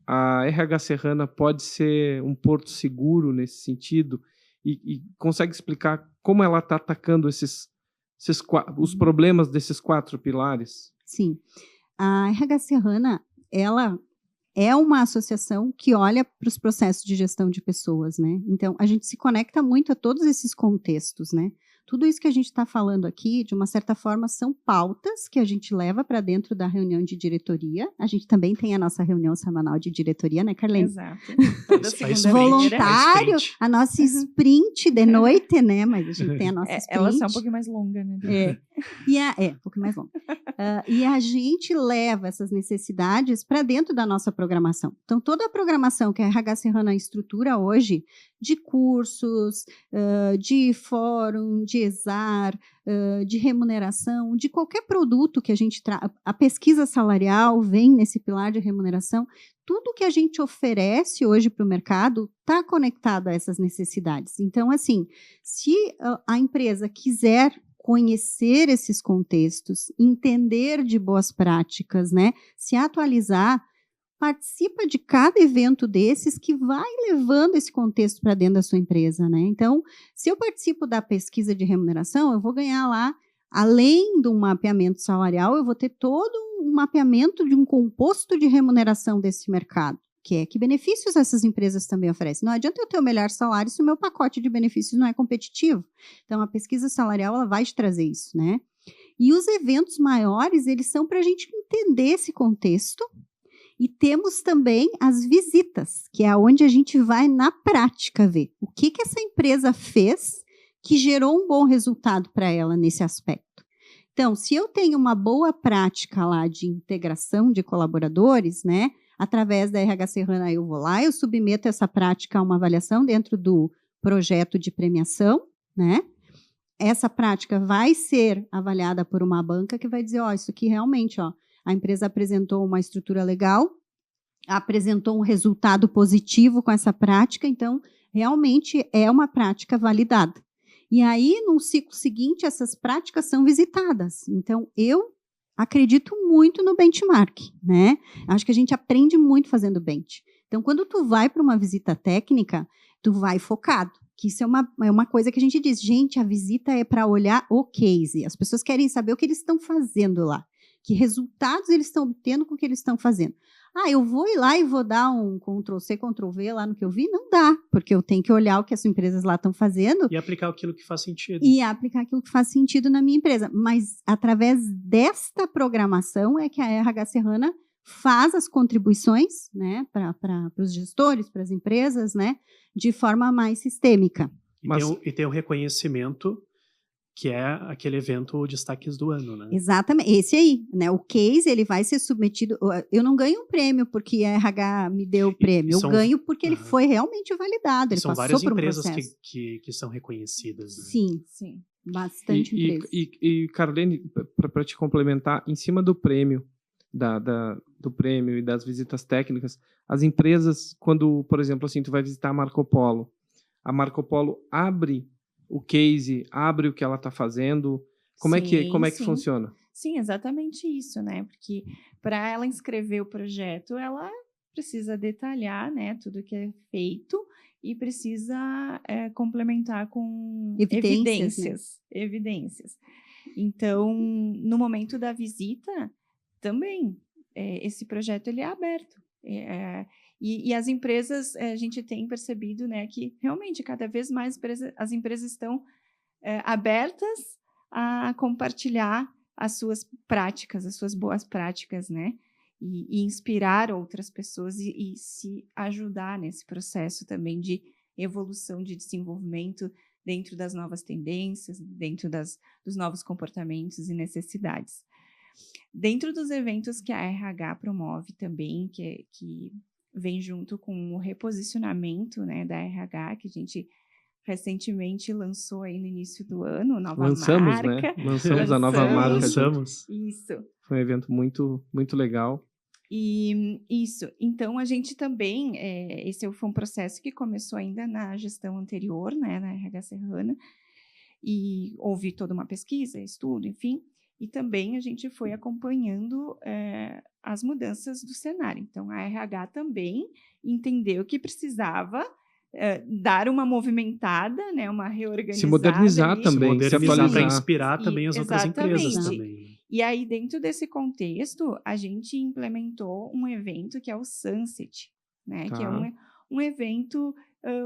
A RH Serrana pode ser um porto seguro nesse sentido e consegue explicar como ela está atacando os problemas desses 4 pilares? Sim. A RH Serrana, ela é uma associação que olha para os processos de gestão de pessoas, né? Então, a gente se conecta muito a todos esses contextos, né? Tudo isso que a gente está falando aqui, de uma certa forma, são pautas que a gente leva para dentro da reunião de diretoria. A gente também tem a nossa reunião semanal de diretoria, né, Carlene? Exato. Toda segunda-feira. Voluntário, a nossa sprint de noite, né? Mas a gente tem a nossa sprint. Ela é um pouquinho mais longa, né? Um pouquinho mais longa. E a gente leva essas necessidades para dentro da nossa programação. Então, toda a programação que a RH Serrana estrutura hoje, de cursos, de fórum, de ESAR, de remuneração, de qualquer produto que a gente traz, a pesquisa salarial vem nesse pilar de remuneração, tudo que a gente oferece hoje para o mercado está conectado a essas necessidades. Então, assim, se a empresa quiser conhecer esses contextos, entender de boas práticas, né, se atualizar, participa de cada evento desses que vai levando esse contexto para dentro da sua empresa, né? Então, se eu participo da pesquisa de remuneração, eu vou ganhar lá, além do mapeamento salarial, eu vou ter todo um mapeamento de um composto de remuneração desse mercado, que benefícios essas empresas também oferecem. Não adianta eu ter o melhor salário se o meu pacote de benefícios não é competitivo. Então, a pesquisa salarial, ela vai te trazer isso, né? E os eventos maiores, eles são para a gente entender esse contexto. E temos também as visitas, que é onde a gente vai na prática ver o que essa empresa fez que gerou um bom resultado para ela nesse aspecto. Então, se eu tenho uma boa prática lá de integração de colaboradores, né, através da RH Serrana eu vou lá, eu submeto essa prática a uma avaliação dentro do projeto de premiação, né? Essa prática vai ser avaliada por uma banca que vai dizer, isso aqui realmente, a empresa apresentou uma estrutura legal, apresentou um resultado positivo com essa prática, então, realmente é uma prática validada. E aí, no ciclo seguinte, essas práticas são visitadas. Então, eu acredito muito no benchmark, né? Acho que a gente aprende muito fazendo bench. Então, quando tu vai para uma visita técnica, tu vai focado. Que isso é uma coisa que a gente diz, gente, a visita é para olhar o case. As pessoas querem saber o que eles estão fazendo lá. Que resultados eles estão obtendo com o que eles estão fazendo. Eu vou ir lá e vou dar um Ctrl+C, Ctrl+V lá no que eu vi? Não dá, porque eu tenho que olhar o que as empresas lá estão fazendo. E aplicar aquilo que faz sentido. E aplicar aquilo que faz sentido na minha empresa. Mas, através desta programação, é que a RH Serrana faz as contribuições, né, para os gestores, para as empresas, né, de forma mais sistêmica. E tem o reconhecimento, que é aquele evento Destaques do Ano, né? Exatamente, esse aí, né? O case, ele vai ser submetido... Eu não ganho um prêmio porque a RH me deu o prêmio, eu ganho porque ele foi realmente validado, ele são passou várias por um empresas processo. que são reconhecidas, né? Sim, bastante empresas. E Carlene, para te complementar, em cima do prêmio, do prêmio e das visitas técnicas, as empresas, quando, por exemplo, assim, tu vai visitar a Marco Polo abre o case, abre o que ela está fazendo. Como é que funciona? Sim, exatamente isso, né? Porque para ela inscrever o projeto, ela precisa detalhar, né, tudo que é feito e precisa complementar com evidências. Então, no momento da visita, também esse projeto ele é aberto. E as empresas, a gente tem percebido, né, que realmente cada vez mais as empresas estão abertas a compartilhar as suas práticas, as suas boas práticas, né, e inspirar outras pessoas e se ajudar nesse processo também de evolução, de desenvolvimento dentro das novas tendências, dentro dos novos comportamentos e necessidades. Dentro dos eventos que a RH promove também, que vem junto com o reposicionamento, né, da RH, que a gente recentemente lançou aí no início do ano, nova marca. Lançamos a nova marca. Lançamos. Isso. Foi um evento muito, muito legal. E isso. Então, a gente também, esse foi um processo que começou ainda na gestão anterior, né, na RH Serrana, e houve toda uma pesquisa, estudo, enfim, e também a gente foi acompanhando as mudanças do cenário. Então, a RH também entendeu que precisava dar uma movimentada, né, uma reorganizada. Se modernizar ali. também, Se atualizar. para inspirar também as outras Exatamente. empresas também. E aí, dentro desse contexto, a gente implementou um evento que é o Sunset, né? Tá. Que é um evento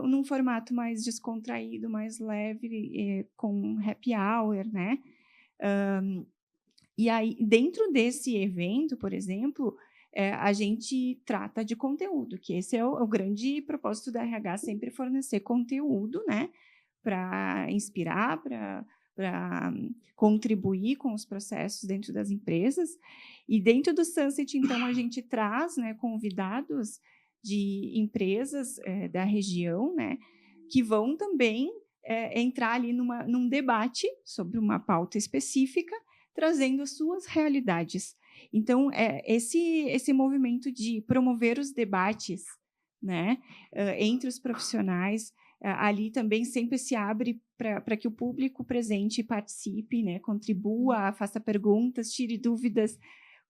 num formato mais descontraído, mais leve, com happy hour, né? E aí, dentro desse evento, por exemplo, a gente trata de conteúdo, que esse é o grande propósito da RH, sempre fornecer conteúdo, né? Para inspirar, para contribuir com os processos dentro das empresas. E dentro do Sunset, então, a gente traz, né, convidados de empresas da região, né, que vão também entrar ali num debate sobre uma pauta específica, trazendo as suas realidades. Então, esse movimento de promover os debates, né, entre os profissionais, ali também sempre se abre para que o público presente participe, né, contribua, faça perguntas, tire dúvidas,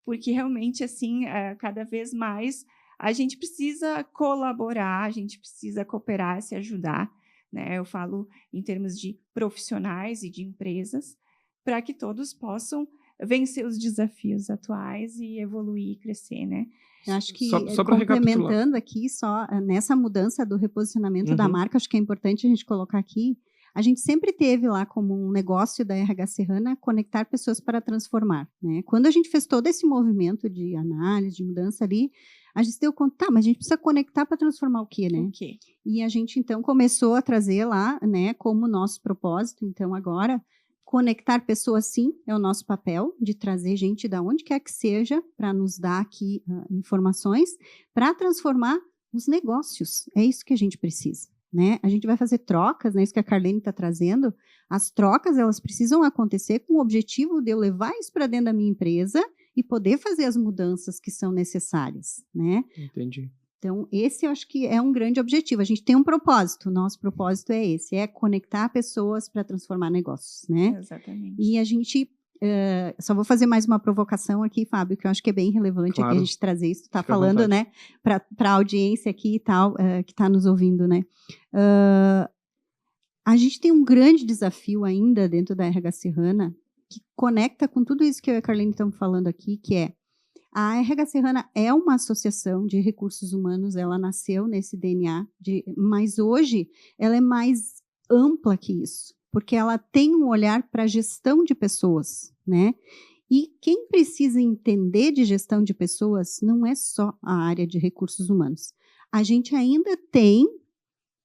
porque realmente, assim, cada vez mais a gente precisa colaborar, a gente precisa cooperar, se ajudar, né? Eu falo em termos de profissionais e de empresas, para que todos possam vencer os desafios atuais e evoluir e crescer, né? Eu acho que, só para complementando aqui, só nessa mudança do reposicionamento da marca, acho que é importante a gente colocar aqui, a gente sempre teve lá como um negócio da RH Serrana conectar pessoas para transformar, né? Quando a gente fez todo esse movimento de análise, de mudança ali, a gente se deu conta, mas a gente precisa conectar para transformar o quê, né? O quê? E a gente, então, começou a trazer lá, né, como nosso propósito, então, agora, conectar pessoas, sim, é o nosso papel, de trazer gente da onde quer que seja, para nos dar aqui informações, para transformar os negócios. É isso que a gente precisa, né? A gente vai fazer trocas, né? Isso que a Carlene está trazendo. As trocas, elas precisam acontecer com o objetivo de eu levar isso para dentro da minha empresa e poder fazer as mudanças que são necessárias, né? Entendi. Então, esse eu acho que é um grande objetivo. A gente tem um propósito, o nosso propósito é esse, é conectar pessoas para transformar negócios, né? Exatamente. E a gente, só vou fazer mais uma provocação aqui, Fábio, que eu acho que é bem relevante Claro. aqui a gente trazer isso, tu tá Fica à falando, vontade. né, para a audiência aqui e tal, que está nos ouvindo, né? A gente tem um grande desafio ainda dentro da RH Serrana, que conecta com tudo isso que eu e a Carlene estamos falando aqui, que é a RH Serrana é uma associação de recursos humanos, ela nasceu nesse DNA, mas hoje ela é mais ampla que isso, porque ela tem um olhar para a gestão de pessoas, né? E quem precisa entender de gestão de pessoas não é só a área de recursos humanos. A gente ainda tem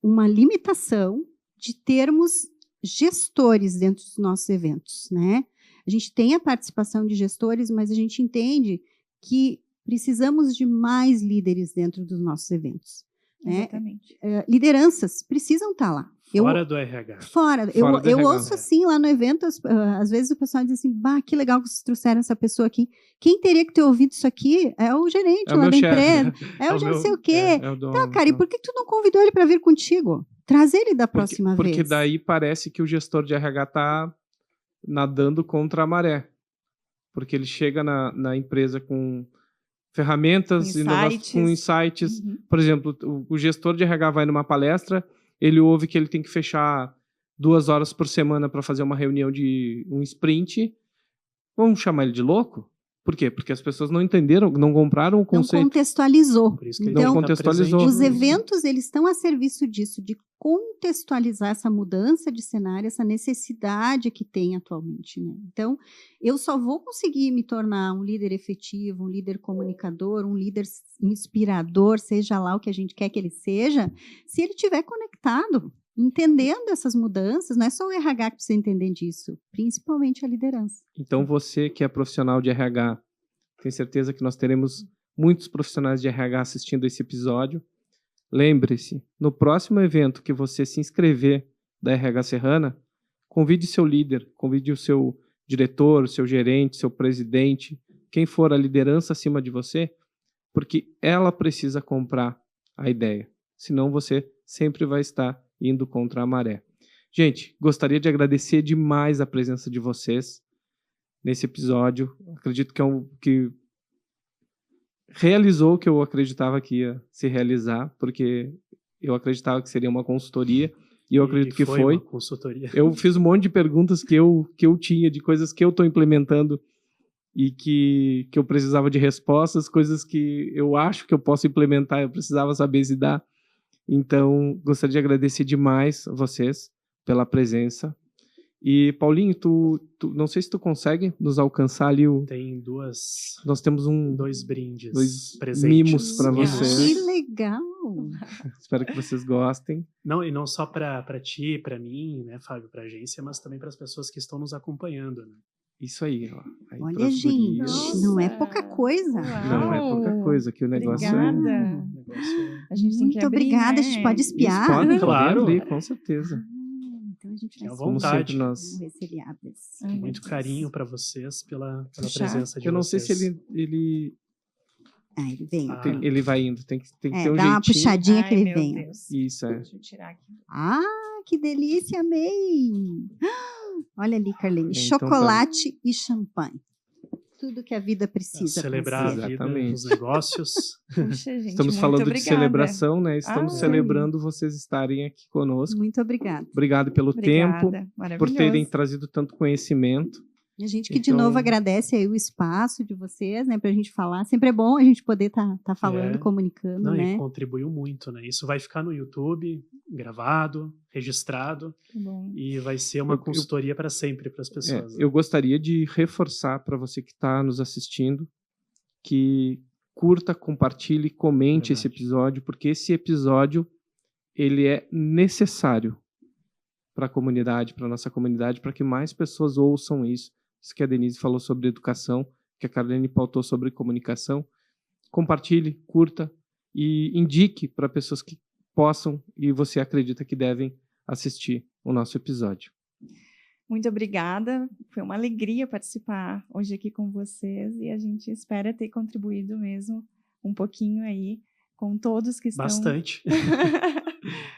uma limitação de termos gestores dentro dos nossos eventos, né? A gente tem a participação de gestores, mas a gente entende que precisamos de mais líderes dentro dos nossos eventos. Exatamente. Né? Lideranças precisam estar lá. Fora do RH. Fora. Fora Eu do RH. ouço assim lá no evento, às vezes o pessoal diz assim, bah, que legal que vocês trouxeram essa pessoa aqui. Quem teria que ter ouvido isso aqui é o gerente lá da empresa. É o já não sei o quê. Tá, cara, e por que tu não convidou ele para vir contigo? Traz ele da próxima vez. Porque daí parece que o gestor de RH está nadando contra a maré. Porque ele chega na empresa com ferramentas, com insights. Uhum. Por exemplo, o gestor de RH vai numa palestra, ele ouve que ele tem que fechar 2 horas por semana para fazer uma reunião de um sprint. Vamos chamar ele de louco? Por quê? Porque as pessoas não entenderam, não compraram o conceito. Não contextualizou. Por isso que então, não contextualizou. Os eventos, eles estão a serviço disso, de contextualizar essa mudança de cenário, essa necessidade que tem atualmente, né? Então, eu só vou conseguir me tornar um líder efetivo, um líder comunicador, um líder inspirador, seja lá o que a gente quer que ele seja, se ele estiver conectado, entendendo essas mudanças. Não é só o RH que precisa entender disso, principalmente a liderança. Então, você que é profissional de RH, tem certeza que nós teremos muitos profissionais de RH assistindo esse episódio. Lembre-se, no próximo evento que você se inscrever da RH Serrana, convide seu líder, convide o seu diretor, o seu gerente, seu presidente, quem for a liderança acima de você, porque ela precisa comprar a ideia. Senão você sempre vai estar indo contra a maré. Gente, gostaria de agradecer demais a presença de vocês nesse episódio. Acredito que realizou o que eu acreditava que ia se realizar, porque eu acreditava que seria uma consultoria, e eu acredito que foi. Uma consultoria. Eu fiz um monte de perguntas que eu tinha, de coisas que eu estou implementando e que eu precisava de respostas, coisas que eu acho que eu posso implementar, eu precisava saber se dá. Então, gostaria de agradecer demais a vocês pela presença. E, Paulinho, tu não sei se tu consegue nos alcançar ali Tem duas... Nós temos dois brindes, dois presentes. mimos para vocês. Que legal! Espero que vocês gostem. Não, e não só para ti, para mim, né, Fábio, para a agência, mas também para as pessoas que estão nos acompanhando, né? Isso aí, ó. Aí Olha, pras gente, gurias. não é pouca coisa. Não é pouca coisa, que o negócio Obrigada. é... O negócio A gente tem que Muito abrir, obrigada, né? a gente pode espiar. Podem Claro. abrir, com certeza. Então a gente Fiquem vai à Como vontade. sempre nós... Vamos ver se ele abre. Ai, Tem meu muito Deus. carinho para vocês pela Puxar. presença de Eu não sei vocês. se ele Ah, ele vem. Ah, ele vai indo. Tem que ter um dá jeitinho. uma puxadinha que Ai, ele meu vem. Deus. Isso, é. Deixa eu tirar aqui. Ah, que delícia, amei! Olha ali, Carlinhos. Então, Chocolate e champanhe. Tudo que a vida precisa. Celebrar a pra ser. vida, Exatamente. os negócios. Puxa, gente, Estamos muito falando obrigada. de celebração, né? Estamos Ah, celebrando vocês estarem aqui conosco. Muito obrigada. Obrigado pelo tempo, Obrigada. por Maravilhoso. terem trazido tanto conhecimento. E a gente que de Então- novo agradece aí o espaço de vocês, né, pra gente falar. Sempre é bom a gente poder tá falando, É. comunicando, Não, né? e contribuiu muito, né? Isso vai ficar no YouTube, gravado, registrado, Que bom. e vai ser uma Eu- consultoria para sempre para as pessoas. né? Eu gostaria de reforçar para você que está nos assistindo que curta, compartilhe, comente esse Verdade. episódio, porque esse episódio ele é necessário para a comunidade, para nossa comunidade, para que mais pessoas ouçam isso. Isso que a Denise falou sobre educação, que a Carlene pautou sobre comunicação. Compartilhe, curta e indique para pessoas que possam e você acredita que devem assistir o nosso episódio. Muito obrigada. Foi uma alegria participar hoje aqui com vocês e a gente espera ter contribuído mesmo um pouquinho aí com todos que estão... Bastante.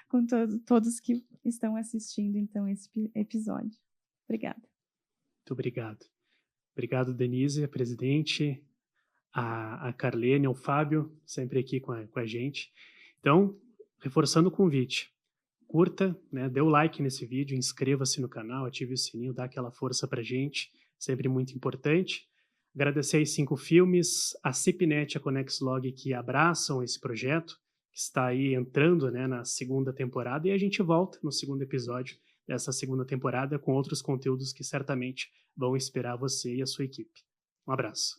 com todos que estão assistindo, então, esse episódio. Obrigada. Muito obrigado. Obrigado, Denise, a presidente, a Carlene, ao Fábio, sempre aqui com a gente. Então, reforçando o convite, curta, né, dê o like nesse vídeo, inscreva-se no canal, ative o sininho, dá aquela força pra gente, sempre muito importante. Agradecer aos 5 filmes, a Cipnet e a Conexlog que abraçam esse projeto, que está aí entrando, né, na segunda temporada, e a gente volta no segundo episódio dessa segunda temporada com outros conteúdos que certamente vão inspirar você e a sua equipe. Um abraço.